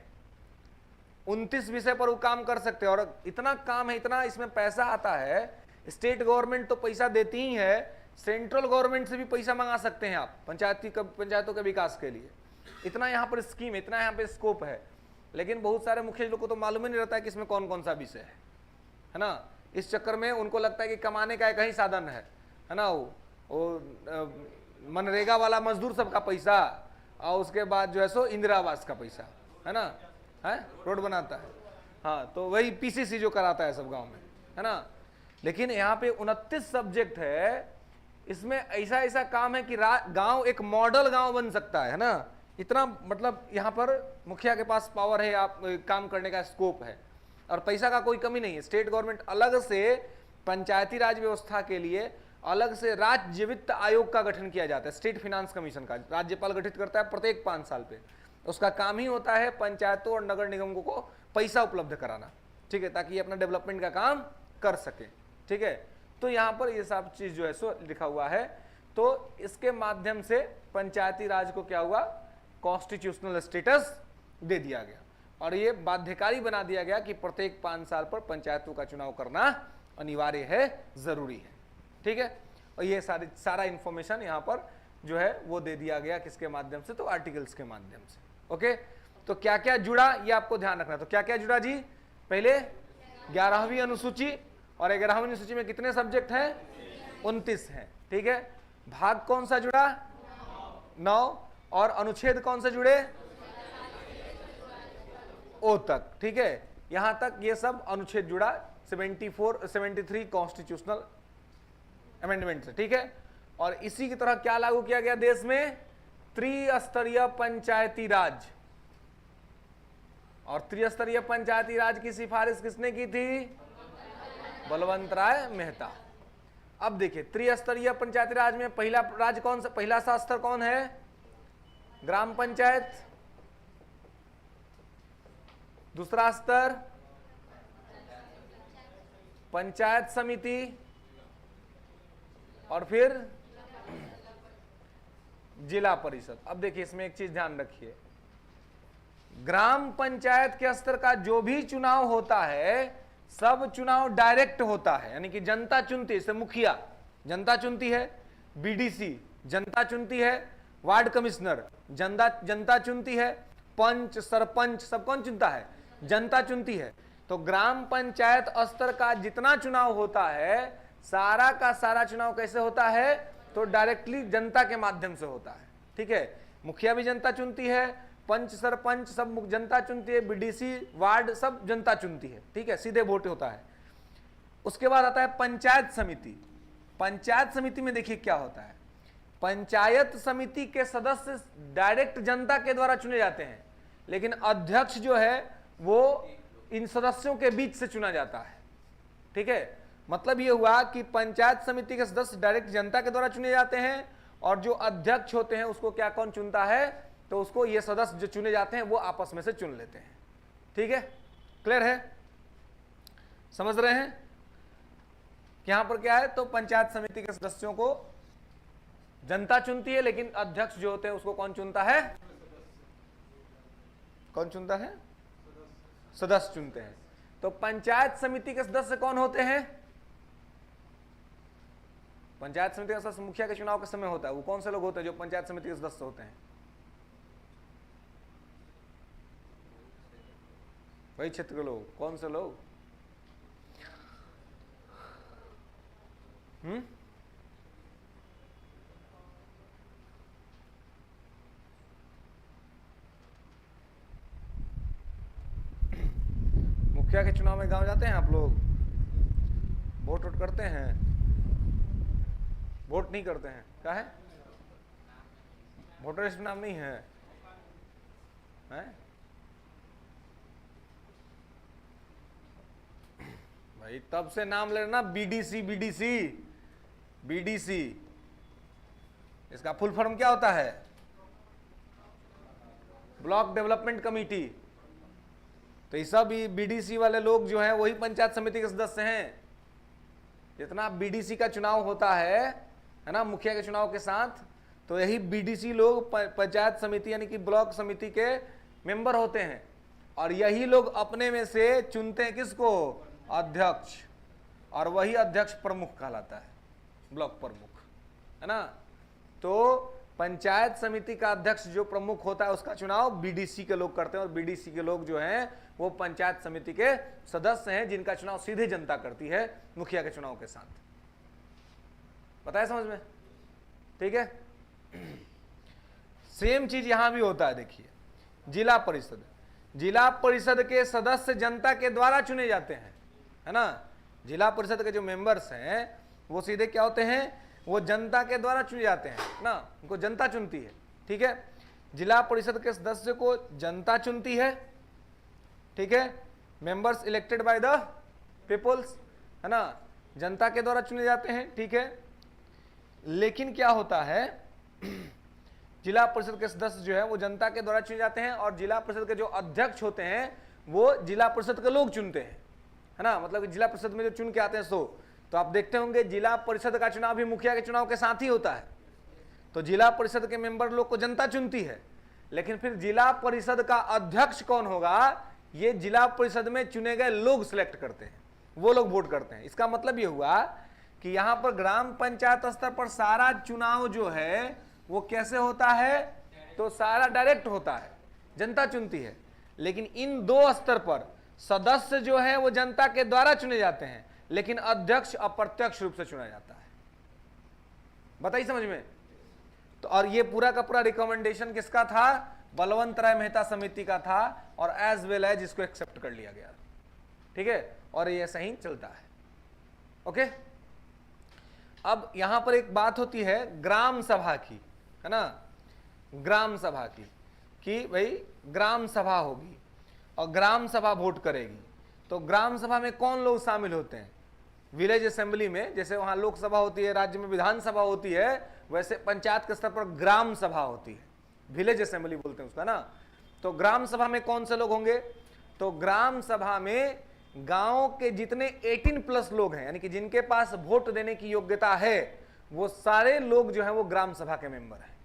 29 विषय पर वो काम कर सकते हैं। और इतना काम है, इतना इसमें पैसा आता है, स्टेट गवर्नमेंट तो पैसा देती ही है, सेंट्रल गवर्नमेंट से भी पैसा मंगा सकते हैं आप पंचायतों के विकास के लिए। इतना यहाँ पर स्कीम, इतना यहाँ पे स्कोप है। लेकिन बहुत सारे मुखिया लोगों को तो मालूम ही नहीं रहता है कि इसमें कौन कौन सा विषय है ना। इस चक्कर में उनको लगता है कि कमाने का एक ही साधन है ना, वो मनरेगा वाला मजदूर सबका पैसा, और उसके बाद जो है सो इंदिरा आवास का पैसा, है ना, है रोड बनाता है। हाँ, तो वही पीसीसी जो कराता है सब गांव में, है ना। लेकिन यहाँ पे 29 सब्जेक्ट है, इसमें ऐसा ऐसा काम है कि गांव एक मॉडल गांव बन सकता है ना। इतना मतलब यहाँ पर मुखिया के पास पावर है, आप काम करने का स्कोप है, और पैसा का कोई कमी नहीं है। स्टेट गवर्नमेंट अलग से पंचायती राज व्यवस्था के लिए अलग से राज्य वित्त आयोग का गठन किया जाता है, स्टेट फाइनेंस कमीशन का, राज्यपाल गठित करता है प्रत्येक 5 साल पे। उसका काम ही होता है पंचायतों और नगर निगमों को पैसा उपलब्ध कराना, ठीक है, ताकि ये अपना डेवलपमेंट का काम कर सके, ठीक है। तो यहाँ पर ये सब चीज जो है सो लिखा हुआ है। तो इसके माध्यम से पंचायती राज को क्या हुआ, कॉन्स्टिट्यूशनल स्टेटस दे दिया गया, और ये बाध्यकारी बना दिया गया कि प्रत्येक 5 साल पर पंचायतों का चुनाव करना अनिवार्य है, जरूरी है, ठीक है। और ये सारा इंफॉर्मेशन यहाँ पर जो है वो दे दिया गया किसके माध्यम से, तो आर्टिकल्स के माध्यम से। ओके, तो क्या क्या जुड़ा ये आपको ध्यान रखना। तो क्या क्या जुड़ा जी, पहले 11वीं अनुसूची, और 11वीं अनुसूची में कितने सब्जेक्ट हैं, 29 हैं, ठीक है। भाग कौन सा जुड़ा, 9, और अनुच्छेद कौन से जुड़े, ओ तक, ठीक है। यहां तक ये सब अनुच्छेद जुड़ा 73 कॉन्स्टिट्यूशनल अमेंडमेंट से, ठीक है। और इसी की तरह क्या लागू किया गया देश में, त्रिस्तरीय पंचायती राज। और त्रिस्तरीय पंचायती राज की सिफारिश किसने की थी, बलवंत राय मेहता। अब देखिए त्रिस्तरीय पंचायती राज में पहला राज कौन सा, पहला सा स्तर कौन है, ग्राम पंचायत। दूसरा स्तर पंचायत समिति, और फिर जिला परिषद। अब देखिए इसमें एक चीज ध्यान रखिए, ग्राम पंचायत के स्तर का जो भी चुनाव होता है, सब चुनाव डायरेक्ट होता है, यानी कि जनता चुनती है। जैसे मुखिया जनता चुनती है, बीडीसी जनता चुनती है, वार्ड कमिश्नर जनता चुनती है, पंच सरपंच सब कौन चुनता है, जनता चुनती है। तो ग्राम पंचायत स्तर का जितना चुनाव होता है, सारा का सारा चुनाव कैसे होता है, तो डायरेक्टली जनता के माध्यम से होता है, ठीक है। मुखिया भी जनता चुनती है, पंच सरपंच सब जनता चुनती है, बीडीसी वार्ड सब जनता चुनती है, ठीक है, सीधे वोट होता है। उसके बाद आता है पंचायत समिति। पंचायत समिति में देखिए क्या होता है, पंचायत समिति के सदस्य डायरेक्ट जनता के द्वारा चुने जाते हैं, लेकिन अध्यक्ष जो है वो इन सदस्यों के बीच से चुना जाता है, ठीक है। मतलब ये हुआ कि पंचायत समिति के सदस्य डायरेक्ट जनता के द्वारा चुने जाते हैं, और जो अध्यक्ष होते हैं उसको क्या कौन चुनता है, तो उसको ये सदस्य जो चुने जाते हैं वो आपस में से चुन लेते हैं, ठीक है। क्लियर है, समझ रहे हैं। यहां पर क्या है, तो पंचायत समिति के सदस्यों को जनता चुनती है, लेकिन अध्यक्ष जो होते हैं उसको कौन चुनता है, कौन चुनता है, सदस्य चुनते हैं। तो पंचायत समिति के सदस्य कौन होते हैं, पंचायत समिति का सदस्य मुखिया के चुनाव के समय होता है। वो कौन से लोग होते हैं जो पंचायत समिति के सदस्य होते हैं, वही क्षेत्र के लोग। कौन से लोग, मुखिया के चुनाव में गांव जाते हैं आप लोग, वोट वोट करते हैं, वोट नहीं करते हैं, क्या है, वोटर लिस्ट में नाम नहीं है, भाई तब से नाम ले लेना, बीडीसी बीडीसी बीडीसी, इसका फुल फॉर्म क्या होता है, ब्लॉक डेवलपमेंट कमेटी। तो ये सब बीडीसी वाले लोग जो हैं वही पंचायत समिति के सदस्य हैं। जितना बीडीसी का चुनाव होता है ना, मुखिया के चुनाव के साथ, तो यही बीडीसी लोग पंचायत समिति यानी कि ब्लॉक समिति के मेंबर होते हैं, और यही लोग अपने में से चुनते हैं किसको, अध्यक्ष, और वही अध्यक्ष प्रमुख कहलाता है, ब्लॉक प्रमुख, है ना। तो पंचायत समिति का अध्यक्ष जो प्रमुख होता है उसका चुनाव बीडीसी के लोग करते हैं, और बीडीसी के लोग जो हैं वो पंचायत समिति के सदस्य हैं, जिनका चुनाव सीधे जनता करती है मुखिया के चुनाव के साथ। पता है समझ में, ठीक है। सेम चीज यहां भी होता है। देखिए जिला परिषद, जिला परिषद के सदस्य जनता के द्वारा चुने जाते हैं, है ना। जिला परिषद के जो मेंबर्स हैं वो सीधे क्या होते हैं, वो जनता के द्वारा चुने जाते हैं ना, उनको जनता चुनती है, ठीक है। जिला परिषद के सदस्य को जनता चुनती है, ठीक है। Members elected by the peoples, है ना, जनता के द्वारा चुने जाते हैं, ठीक है। लेकिन क्या होता है, जिला परिषद के सदस्य जो है वो जनता के द्वारा चुने जाते हैं, और जिला परिषद के जो अध्यक्ष होते हैं वो जिला परिषद के लोग चुनते हैं, है ना। मतलब जिला परिषद में जो चुन के आते हैं तो आप देखते होंगे जिला परिषद का चुनाव भी मुखिया के चुनाव के साथ ही होता है। तो जिला परिषद के मेंबर लोग को जनता चुनती है, लेकिन फिर जिला परिषद का अध्यक्ष कौन होगा ये जिला परिषद में चुने गए लोग सिलेक्ट करते हैं, वो लोग वोट करते हैं। इसका मतलब ये हुआ कि यहां पर ग्राम पंचायत स्तर पर सारा चुनाव जो है वो कैसे होता है, तो सारा डायरेक्ट होता है, जनता चुनती है। लेकिन इन दो स्तर पर सदस्य जो है वो जनता के द्वारा चुने जाते हैं, लेकिन अध्यक्ष अप्रत्यक्ष रूप से चुना जाता है। बताइए समझ में। तो और ये पूरा का पूरा रिकमेंडेशन किसका था, बलवंत राय मेहता समिति का था, और एज वेल एज इसको एक्सेप्ट कर लिया गया, ठीक है। और ये ऐसा ही चलता है, ओके। अब यहां पर एक बात होती है ग्राम सभा की, है ना, ग्राम सभा की, कि भाई ग्राम सभा होगी और ग्राम सभा वोट करेगी। तो ग्राम सभा में कौन लोग शामिल होते हैं, विलेज असेंबली में जैसे वहां लोकसभा होती है, राज्य में विधानसभा होती है, वैसे पंचायत के स्तर पर ग्राम सभा होती है, विलेज असेंबली बोलते हैं उसका ना। तो ग्राम सभा में कौन से लोग होंगे, तो ग्राम सभा में गांव के जितने 18+ लोग हैं, यानी कि जिनके पास वोट देने की योग्यता है, वो सारे लोग जो है वो ग्राम सभा के मेंबर हैं,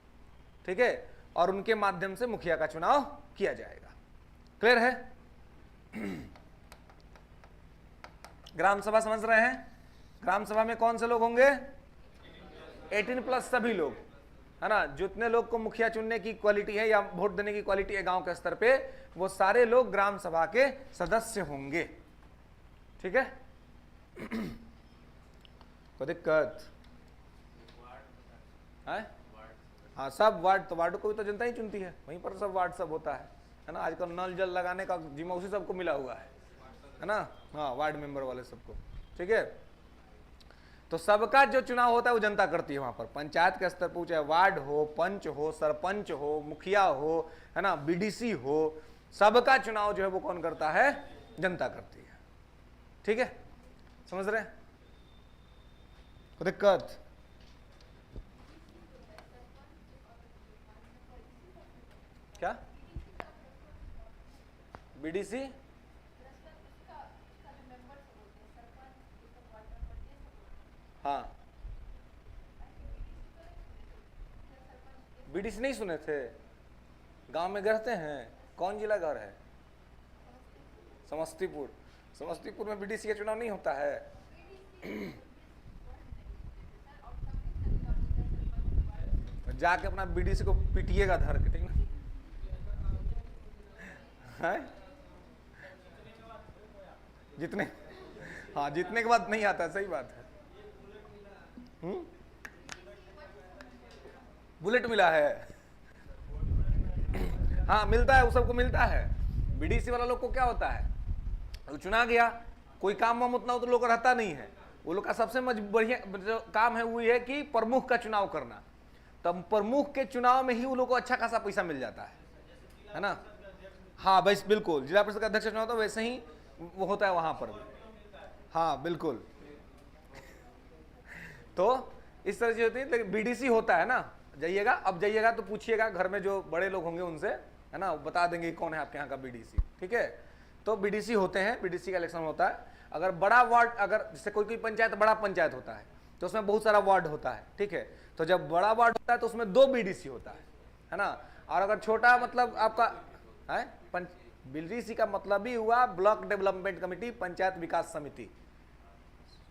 ठीक है। और उनके माध्यम से मुखिया का चुनाव किया जाएगा। क्लियर है। ग्राम सभा समझ रहे हैं। ग्राम सभा में कौन से लोग होंगे, 18+ सभी लोग, है ना। जितने लोग को मुखिया चुनने की क्वालिटी है या वोट देने की क्वालिटी है गांव के स्तर पे, वो सारे लोग ग्राम सभा के सदस्य होंगे, ठीक है। कोई दिक्कत है? हाँ, सब वार्ड, तो वार्ड को भी तो जनता ही चुनती है, वहीं पर सब वार्ड सब होता है ना। आजकल नल जल लगाने का जिम्मा उसी सबको मिला हुआ है ना। हाँ, वार्ड मेंबर वाले सबको, ठीक है। तो सबका जो चुनाव होता है वो जनता करती है वहां पर, पंचायत के स्तर पर, चाहे वार्ड हो, पंच हो, सरपंच हो, मुखिया हो, है ना, बीडीसी हो, सबका चुनाव जो है वो कौन करता है, जनता करती है, ठीक है। समझ रहे हैं। कोई दिक्कत? क्या बीडीसी? हाँ, बीडीसी नहीं सुने थे, गांव में रहते हैं। कौन जिला घर है? समस्तीपुर। समस्तीपुर में बीडीसी का चुनाव नहीं होता है। जाके अपना बीडीसी को पिटिएगा धर के, ठीक ना है? जितने, हाँ, जितने के बाद नहीं आता, सही बात है। बुलेट मिला है, हाँ मिलता है, वो सबको मिलता है। बीडीसी वाला लोग को क्या होता है, वो चुना गया, कोई काम वाम उतना तो लोग का रहता नहीं है। वो लोग का सबसे बढ़िया जो काम है वो ये है कि प्रमुख का चुनाव करना। तब प्रमुख के चुनाव में ही वो लोग को अच्छा खासा पैसा मिल जाता है ना। हाँ बस बिल्कुल, जिला परिषद का अध्यक्ष चुनाव होता है वैसे ही वो होता है वहां पर भी। हाँ बिल्कुल। तो इस तरह से होती है। लेकिन बीडीसी होता है ना, जाइएगा, अब जाइएगा तो पूछिएगा घर में जो बड़े लोग होंगे उनसे, है ना, बता देंगे कौन है आपके यहाँ का बीडीसी, ठीक है। तो बीडीसी होते हैं, बीडीसी का इलेक्शन होता है। अगर बड़ा वार्ड, अगर जैसे कोई पंचायत बड़ा पंचायत होता है तो उसमें बहुत सारा वार्ड होता है, ठीक है। तो जब बड़ा वार्ड होता है तो उसमें 2 बीडीसी होता है ना। और अगर छोटा मतलब आपका है, बीडीसी का मतलब ही हुआ ब्लॉक डेवलपमेंट कमेटी, पंचायत विकास समिति,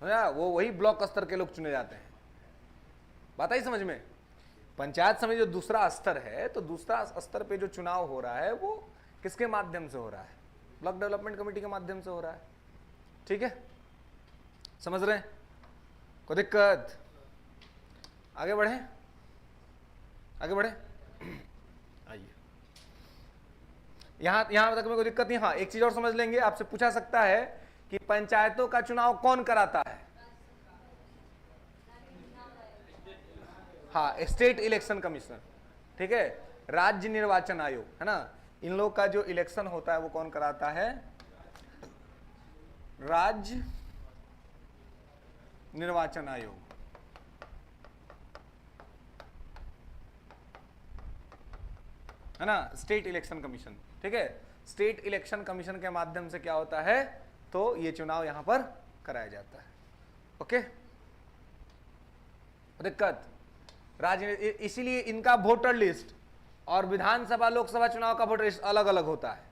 वो वही ब्लॉक स्तर के लोग चुने जाते हैं। बात आई समझ में। पंचायत समिति जो दूसरा स्तर है, तो दूसरा स्तर पे जो चुनाव हो रहा है वो किसके माध्यम से हो रहा है, ब्लॉक डेवलपमेंट कमेटी के माध्यम से हो रहा है, ठीक है। समझ रहे हैं। कोई दिक्कत? आगे बढ़े, आगे बढ़े। आइए। यहां तक में कोई दिक्कत नहीं। हाँ, एक चीज और समझ लेंगे, आपसे पूछा सकता है कि पंचायतों का चुनाव कौन कराता है? हाँ, स्टेट इलेक्शन कमीशन, ठीक है, राज्य निर्वाचन आयोग, है ना। इन लोग का जो इलेक्शन होता है वो कौन कराता है? राज्य निर्वाचन आयोग, है ना, स्टेट इलेक्शन कमीशन, ठीक है। स्टेट इलेक्शन कमीशन के माध्यम से क्या होता है, तो ये चुनाव यहां पर कराया जाता है। ओके, दिक्कत राज्य, इसीलिए इनका वोटर लिस्ट और विधानसभा लोकसभा चुनाव का वोटर लिस्ट अलग अलग होता है।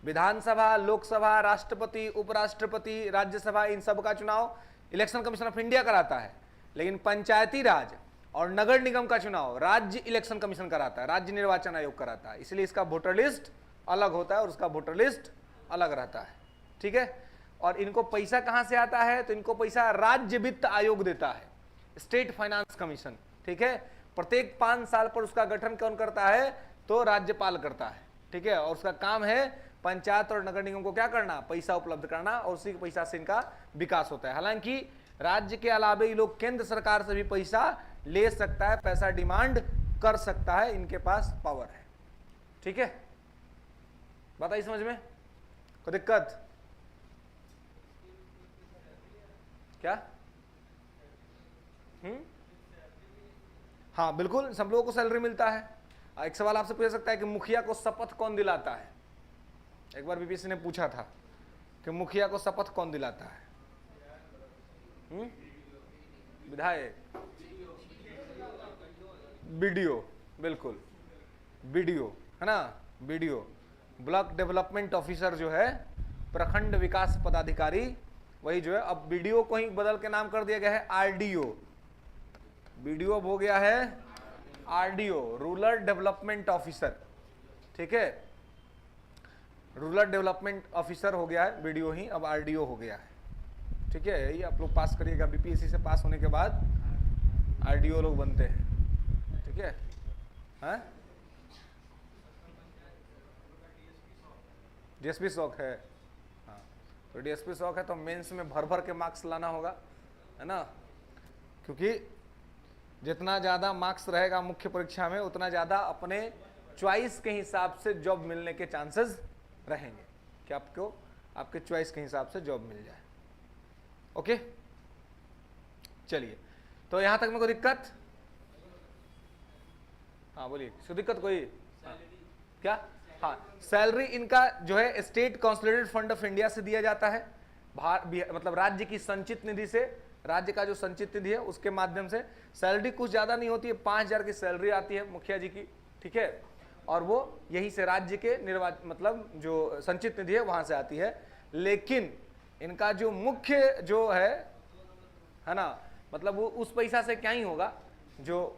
विधानसभा, लोकसभा, राष्ट्रपति, उपराष्ट्रपति, राज्यसभा, इन सब का चुनाव इलेक्शन कमीशन ऑफ इंडिया कराता है, लेकिन पंचायती राज और नगर निगम का चुनाव राज्य इलेक्शन कमीशन कराता है, राज्य निर्वाचन आयोग कराता है। इसलिए इसका वोटर लिस्ट अलग होता है और उसका वोटर लिस्ट अलग रहता है, ठीक है। और इनको पैसा कहां से आता है, तो इनको पैसा राज्य वित्त आयोग देता है, स्टेट फाइनेंस कमीशन, ठीक है। प्रत्येक 5 साल पर उसका गठन कौन करता है, तो राज्यपाल करता है, ठीक है। और उसका काम है पंचायत और नगर निगम को क्या करना, पैसा उपलब्ध करना, और उसी के पैसा से इनका विकास होता है। हालांकि राज्य के अलावा ये लोग केंद्र सरकार से भी पैसा ले सकता है, पैसा डिमांड कर सकता है, इनके पास पावर है, ठीक है। बताइए समझ में कोई दिक्कत? क्या? हाँ बिल्कुल, सब लोगों को सैलरी मिलता है। एक सवाल आपसे पूछ सकता है कि मुखिया को शपथ कौन दिलाता है? एक बार बीपीएससी ने पूछा था कि मुखिया को शपथ कौन दिलाता है? विधायक, बीडीओ, बिल्कुल बीडीओ, है ना, बीडीओ, ब्लॉक डेवलपमेंट ऑफिसर जो है, प्रखंड विकास पदाधिकारी, वही जो है। अब बीडीओ को ही बदल के नाम कर दिया गया है आरडीओ, बीडीओ हो गया है आरडीओ, रूरल डेवलपमेंट ऑफिसर, ठीक है। रूरल डेवलपमेंट ऑफिसर हो गया है बीडीओ ही, अब आरडीओ हो गया है, ठीक है। यही आप लोग पास करिएगा, बीपीएससी से पास होने के बाद आरडीओ लोग बनते हैं, ठीक है। हाँ, डीएसपी शौक है, हाँ, तो डीएसपी शौक है तो मेंस में भर भर के मार्क्स लाना होगा, है ना, क्योंकि जितना ज़्यादा मार्क्स रहेगा मुख्य परीक्षा में, उतना ज़्यादा अपने चॉइस के हिसाब से जॉब मिलने के चांसेस रहेंगे, कि आपको आपके चॉइस के हिसाब से जॉब मिल जाए। ओके, चलिए, तो यहां तक में कोई दिक्कत? हाँ बोलिए, कोई दिक्कत कोई? हाँ। क्या? हाँ, सैलरी इनका जो है state consolidated fund of India से दिया जाता है, मतलब राज्य की संचित निधि से, राज्य का जो संचित निधि है उसके माध्यम से। सैलरी कुछ ज्यादा नहीं होती है, 5,000 की सैलरी आती है मुखिया जी की, ठीक है। और वो यहीं से राज्य के मतलब जो संचित निधि है वहां से आती है। लेकिन इनका जो मुख्य जो है ना, मतलब वो उस पैसा से क्या ही होगा जो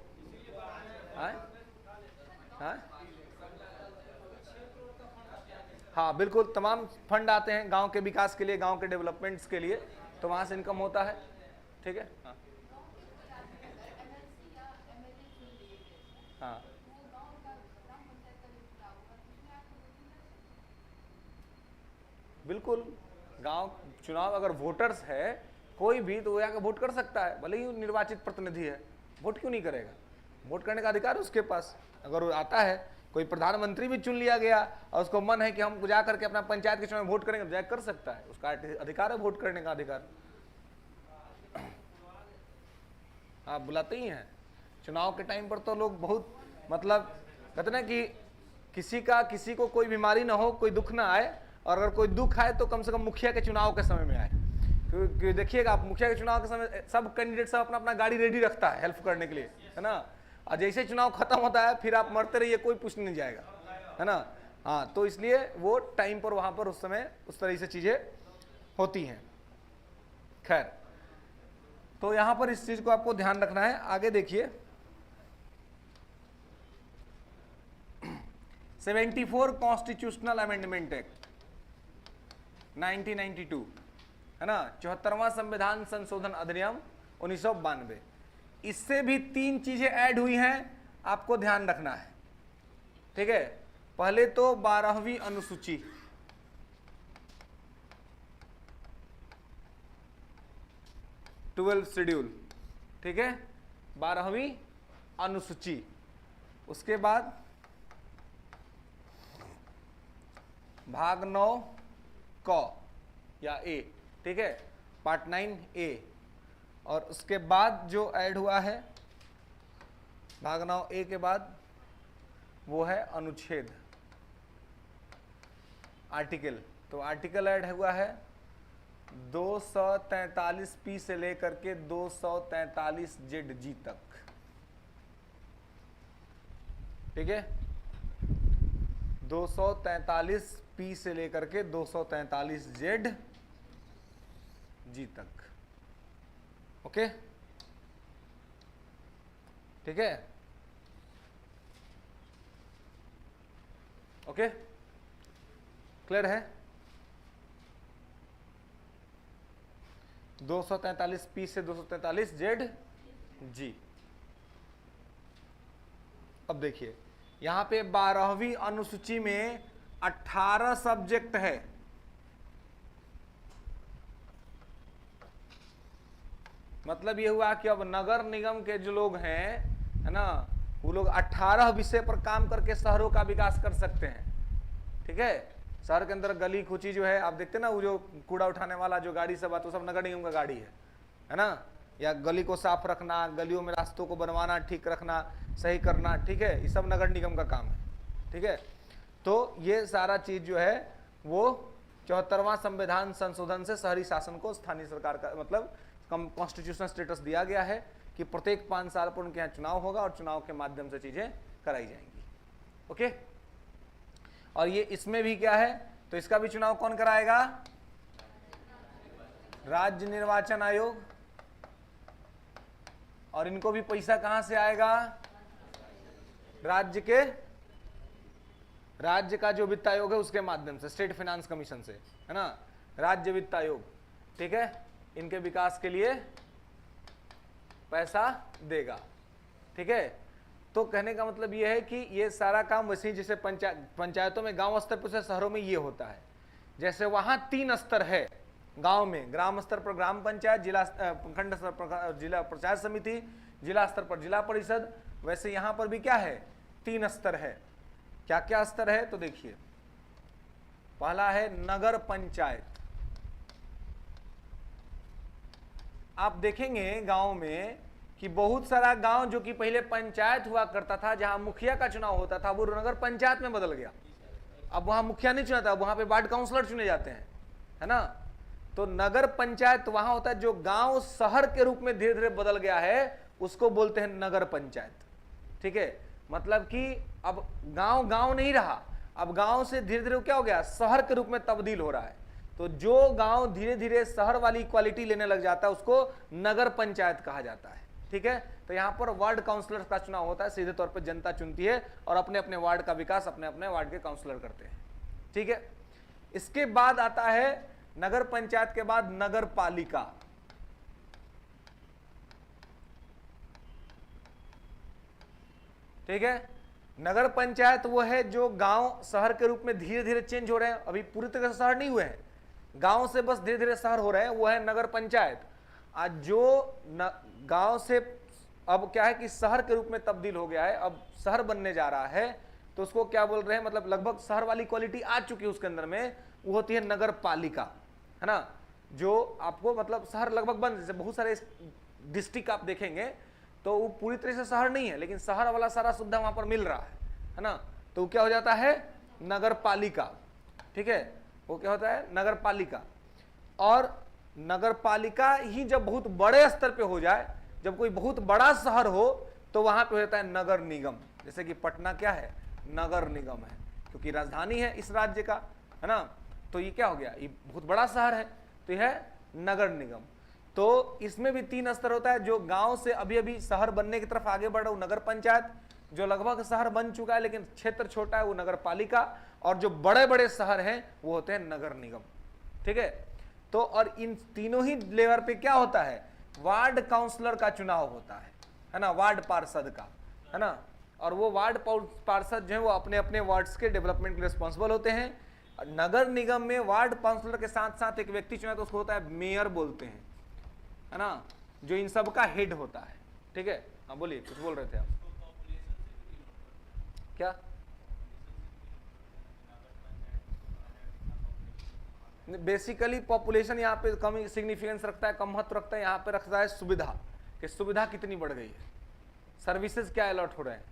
हाँ बिल्कुल, तमाम फंड आते हैं गांव के विकास के लिए, गांव के डेवलपमेंट्स के लिए, तो वहां से इनकम होता है, ठीक है। हाँ हाँ, बिल्कुल, गांव चुनाव अगर वोटर्स है कोई भी, तो वो आके वोट कर सकता है, भले ही निर्वाचित प्रतिनिधि है, वोट क्यों नहीं करेगा? वोट करने का अधिकार उसके पास। अगर वो आता है, कोई प्रधानमंत्री भी चुन लिया गया और उसको मन है कि हम जा करके अपना पंचायत के चुनाव में वोट करेंगे, तो जाकर कर सकता है, उसका अधिकार है वोट करने का अधिकार। आप बुलाते ही हैं चुनाव के टाइम पर, तो लोग बहुत मतलब कहते ना कि किसी को कोई बीमारी ना हो, कोई दुख ना आए, और अगर कोई दुख आए तो कम से कम मुखिया के चुनाव के समय में आए। क्योंकि देखिएगा आप, मुखिया के चुनाव के समय सब कैंडिडेट सब अपना अपना गाड़ी रेडी रखता है हेल्प करने के लिए, है ना। और जैसे चुनाव खत्म होता है फिर आप मरते रहिए, कोई पूछने नहीं जाएगा, है ना। हाँ, तो इसलिए वो टाइम पर वहां पर उस समय उस तरह से चीजें होती हैं। खैर, तो यहां पर इस चीज को आपको ध्यान रखना है। आगे देखिए, 74 कॉन्स्टिट्यूशनल अमेंडमेंट एक्ट 1992, है ना, 74वां संविधान संशोधन अधिनियम 1992, इससे भी 3 चीजें ऐड हुई हैं, आपको ध्यान रखना है, ठीक है। पहले तो 12वीं अनुसूची, ट्वेल्थ शेड्यूल, ठीक है, 12वीं अनुसूची। उसके बाद भाग 9 क या ए, ठीक है, पार्ट 9 ए। और उसके बाद जो ऐड हुआ है भाग 9 ए के बाद वो है अनुच्छेद, आर्टिकल। तो आर्टिकल ऐड हुआ है 243 पी से लेकर के 243 जेड जी तक, ठीक है, 243 पी से लेकर के 243 जेड जी तक, ओके, ठीक है, ओके, क्लियर है। 243 पी से 243 जेड जी। अब देखिए यहां पे 12वीं अनुसूची में 18 सब्जेक्ट है, मतलब ये हुआ कि अब नगर निगम के जो लोग हैं, है ना, वो लोग 18 विषय पर काम करके शहरों का विकास कर सकते हैं, ठीक है। शहर के अंदर गली कुची जो है, आप देखते हैं ना, वो जो कूड़ा उठाने वाला जो गाड़ी सब आता है, सब नगर निगम का गाड़ी है ना, या गली को साफ रखना, गलियों में रास्तों को बनवाना, ठीक रखना, सही करना, ठीक है, ये सब नगर निगम का काम है, ठीक है। तो ये सारा चीज जो है वो 74वां संविधान संशोधन से शहरी शासन को स्थानीय सरकार का मतलब कॉन्स्टिट्यूशनल स्टेटस दिया गया है कि प्रत्येक 5 साल पर उनके यहाँ चुनाव होगा और चुनाव के माध्यम से चीजें कराई जाएंगी, ओके। और ये इसमें भी क्या है, तो इसका भी चुनाव कौन कराएगा, राज्य निर्वाचन आयोग। और इनको भी पैसा कहां से आएगा, राज्य का जो वित्त आयोग है उसके माध्यम से, स्टेट फाइनेंस कमीशन से, है ना, राज्य वित्त आयोग, ठीक है, इनके विकास के लिए पैसा देगा, ठीक है। तो कहने का मतलब ये है कि ये सारा काम वैसे ही जैसे पंचायतों में गांव स्तर पर से शहरों में ये होता है, जैसे वहां 3 स्तर है गांव में, ग्राम स्तर पर ग्राम पंचायत, जिला प्रखंड स्तर पर जिला पंचायत समिति, जिला स्तर पर जिला परिषद, वैसे यहां पर भी क्या है, 3 स्तर है। क्या क्या स्तर है, तो देखिए पहला है नगर पंचायत। आप देखेंगे गांव में कि बहुत सारा गांव जो कि पहले पंचायत हुआ करता था, जहां मुखिया का चुनाव होता था, वो नगर पंचायत में बदल गया। अब वहां मुखिया नहीं चुना था, वहां पे वार्ड काउंसलर चुने जाते हैं, है ना। तो नगर पंचायत वहां होता है, जो गांव शहर के रूप में धीरे धीरे बदल गया है उसको बोलते हैं नगर पंचायत, ठीक है। मतलब कि अब गांव गांव नहीं रहा, अब गांव से धीरे धीरे क्या हो गया, शहर के रूप में तब्दील हो रहा है। तो जो गांव धीरे धीरे शहर वाली क्वालिटी लेने लग जाता है उसको नगर पंचायत कहा जाता है, ठीक है। तो यहां पर वार्ड काउंसलर का चुनाव होता है, सीधे तौर पर जनता चुनती है और अपने अपने वार्ड का विकास अपने अपने वार्ड के काउंसलर करते हैं, ठीक है। इसके बाद आता है नगर पंचायत के बाद नगर पालिका, ठीक है। नगर पंचायत वो है जो गांव शहर के रूप में धीरे धीरे चेंज हो रहे हैं, अभी पूरी तरह से शहर नहीं हुए हैं, गांव से बस धीरे धीरे शहर हो रहे हैं, वो है नगर पंचायत। आज जो गांव से अब क्या है कि शहर के रूप में तब्दील हो गया है, अब शहर बनने जा रहा है, तो उसको क्या बोल रहे हैं, मतलब लगभग शहर वाली क्वालिटी आ चुकी है उसके अंदर में, वो होती है नगर पालिका, है ना। जो आपको मतलब शहर लगभग बन, जैसे बहुत सारे डिस्ट्रिक्ट आप देखेंगे तो वो पूरी तरह से शहर नहीं है, लेकिन शहर वाला सारा सुविधा वहां पर मिल रहा है ना। तो क्या हो जाता है, नगर पालिका, ठीक है, वो क्या होता है, नगर पालिका। और नगर पालिका ही जब बहुत बड़े स्तर पे हो जाए, जब कोई बहुत बड़ा शहर हो, तो वहां पे हो जाता है नगर निगम। जैसे कि पटना क्या है, नगर निगम है, क्योंकि राजधानी है इस राज्य का, है ना। तो ये क्या हो गया, ये बहुत बड़ा शहर है, तो यह है नगर निगम। तो इसमें भी 3 स्तर होता है, जो गांव से अभी अभी शहर बनने की तरफ आगे बढ़ रहा है नगर पंचायत, जो लगभग शहर बन चुका है लेकिन क्षेत्र छोटा है वो नगर पालिका, और जो बड़े बड़े शहर हैं वो होते हैं नगर निगम, ठीक है। तो और इन तीनों ही लेवल पे क्या होता है, वार्ड काउंसलर का चुनाव होता है ना, वार्ड पार्षद का, है ना। और वो वार्ड पार्षद जो है वो अपने अपने वार्ड्स के डेवलपमेंट के लिए रिस्पॉन्सिबल होते हैं। नगर निगम में वार्ड काउंसलर के साथ साथ एक व्यक्ति चुना तो उसको होता है मेयर बोलते हैं, है ना, जो इन सब का हेड होता है। ठीक है, हाँ बोलिए, कुछ बोल रहे थे आप। क्या बेसिकली पॉपुलेशन यहाँ पे कम सिग्निफिकेंस रखता है, कम महत्व रखता है। यहाँ पे रखता है सुविधा, कि सुविधा कितनी बढ़ गई है, सर्विसेज क्या अलॉट हो रहे हैं।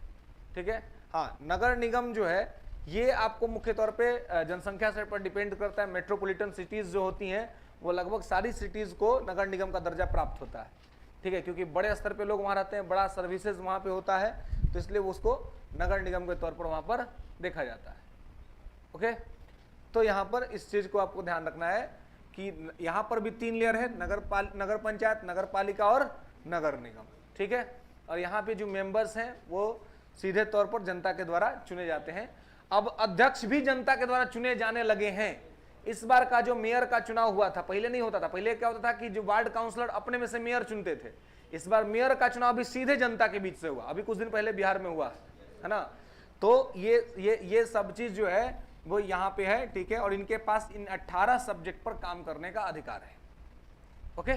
ठीक है, हाँ नगर निगम जो है ये आपको मुख्य तौर पे जनसंख्या से पर डिपेंड करता है। मेट्रोपॉलिटन सिटीज जो होती हैं वो लगभग सारी सिटीज को नगर निगम का दर्जा प्राप्त होता है। ठीक है, क्योंकि बड़े स्तर पे लोग वहाँ रहते हैं, बड़ा सर्विसेज वहाँ पे होता है, तो इसलिए उसको नगर निगम के तौर पर वहाँ पर देखा जाता है। ओके, तो यहाँ पर इस चीज को आपको ध्यान रखना है कि यहाँ पर भी 3 लेयर है, नगर पंचायत, नगर पालिका और नगर निगम। ठीक है, और यहाँ पे जो मेंबर्स हैं वो सीधे तौर पर जनता के द्वारा चुने जाते हैं। अब अध्यक्ष भी जनता के द्वारा चुने जाने लगे हैं। इस बार का जो मेयर का चुनाव हुआ था, पहले नहीं होता था, पहले क्या होता था कि जो वार्ड काउंसलर अपने में से मेयर चुनते थे। इस बार मेयर का चुनाव भी सीधे जनता के बीच से हुआ, अभी कुछ दिन पहले बिहार में हुआ है ना। तो ये सब चीज जो है वो यहाँ पे है। ठीक है, और इनके पास इन 18 सब्जेक्ट पर काम करने का अधिकार है। ओके,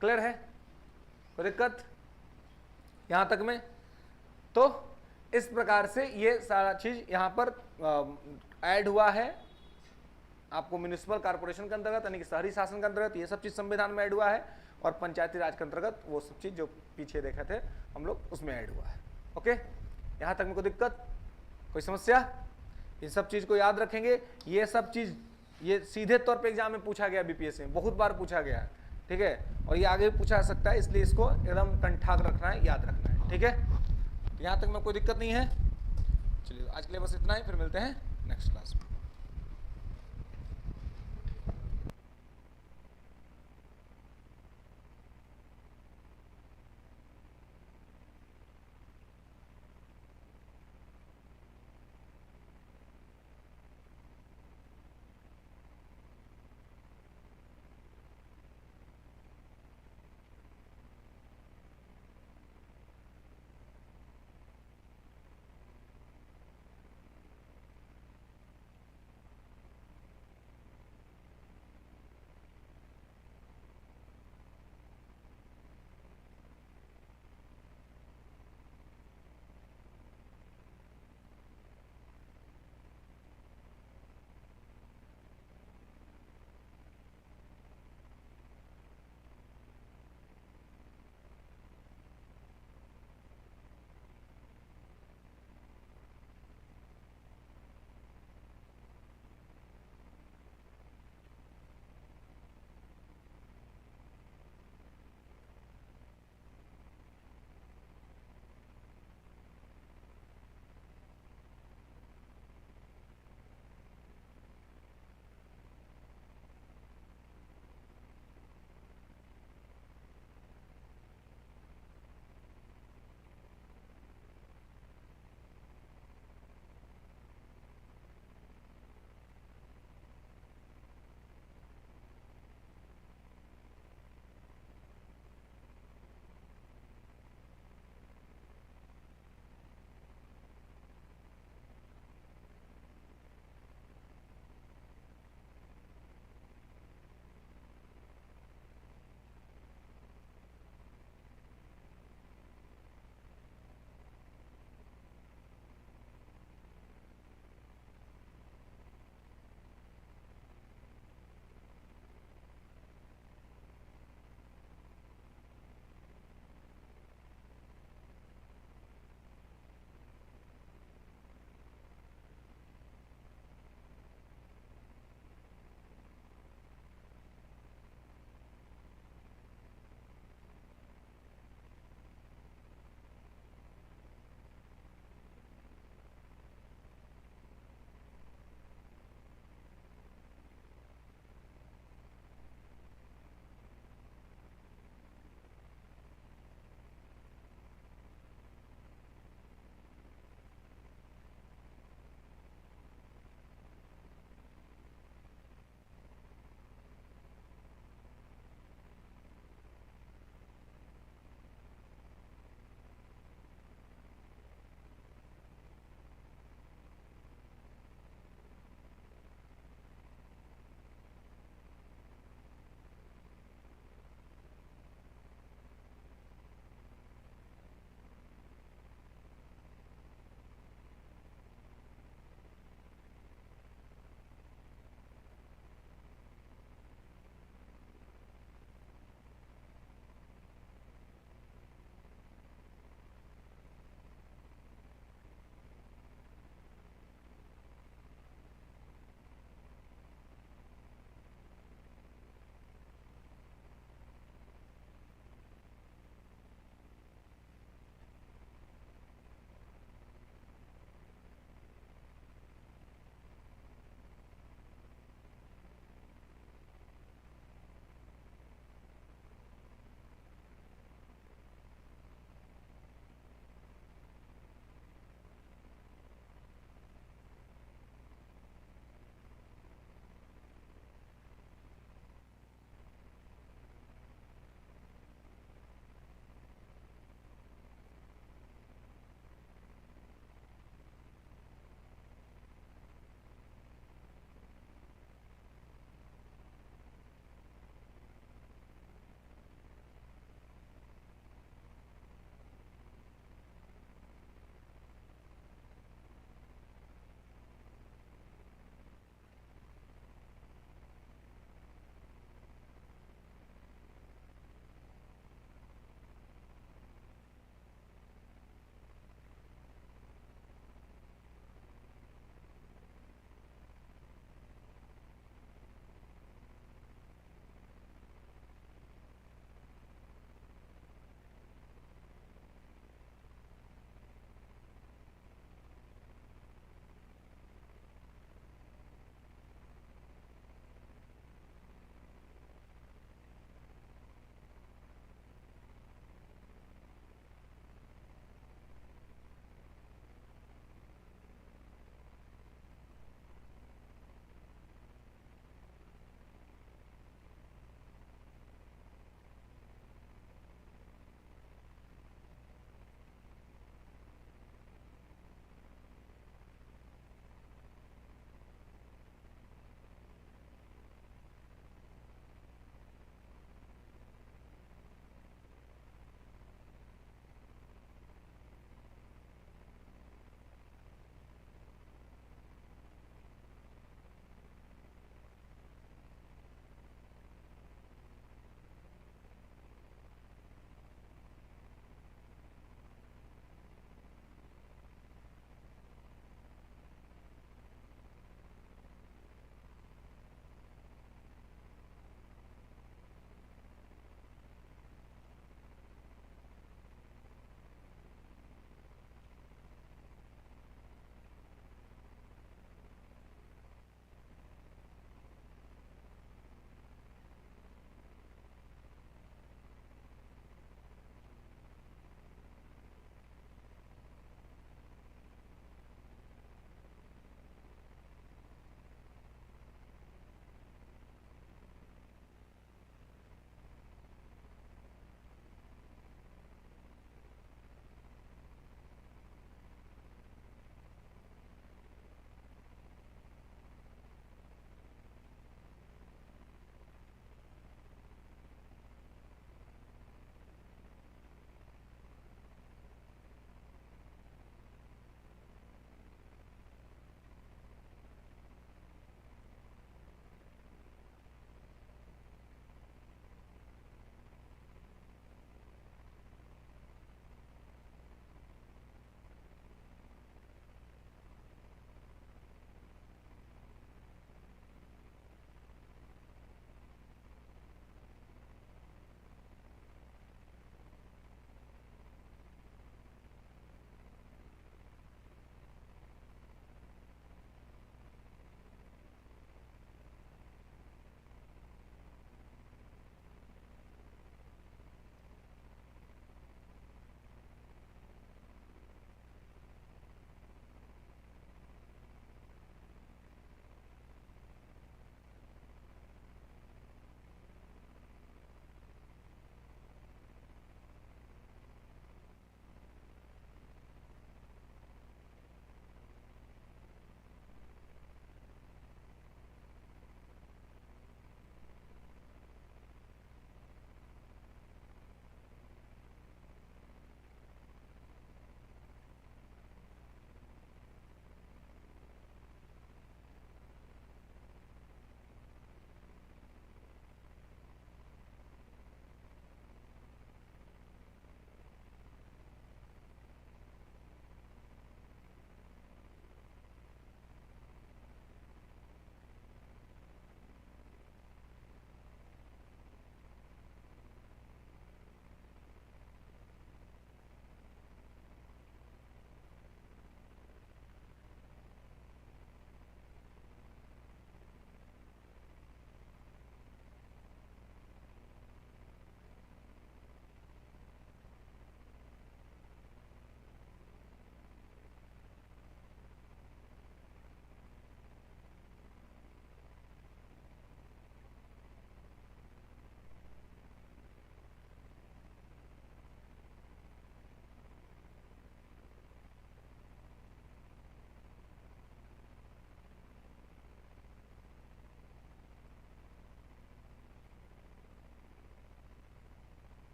क्लियर है, कोई दिक्कत यहां तक में? तो इस प्रकार से ये सारा चीज यहाँ पर ऐड हुआ है आपको म्युनिसिपल कॉर्पोरेशन के अंतर्गत, यानी कि शहरी शासन के अंतर्गत ये सब चीज संविधान में ऐड हुआ है, और पंचायती राज के अंतर्गत वो सब चीज जो पीछे देखे थे हम लोग उसमें ऐड हुआ है। ओके, यहाँ तक में कोई दिक्कत, कोई समस्या? ये सब चीज को याद रखेंगे। ये सब चीज ये सीधे तौर पे एग्जाम में पूछा गया, बीपीएससी में बहुत बार पूछा गया है। ठीक है, और ये आगे भी पूछा जा सकता है, इसलिए इसको एकदम कंठाक रखना है, याद रखना है। ठीक है, यहाँ तक में कोई दिक्कत नहीं है। चलिए आज के लिए बस इतना ही, फिर मिलते हैं नेक्स्ट क्लास में।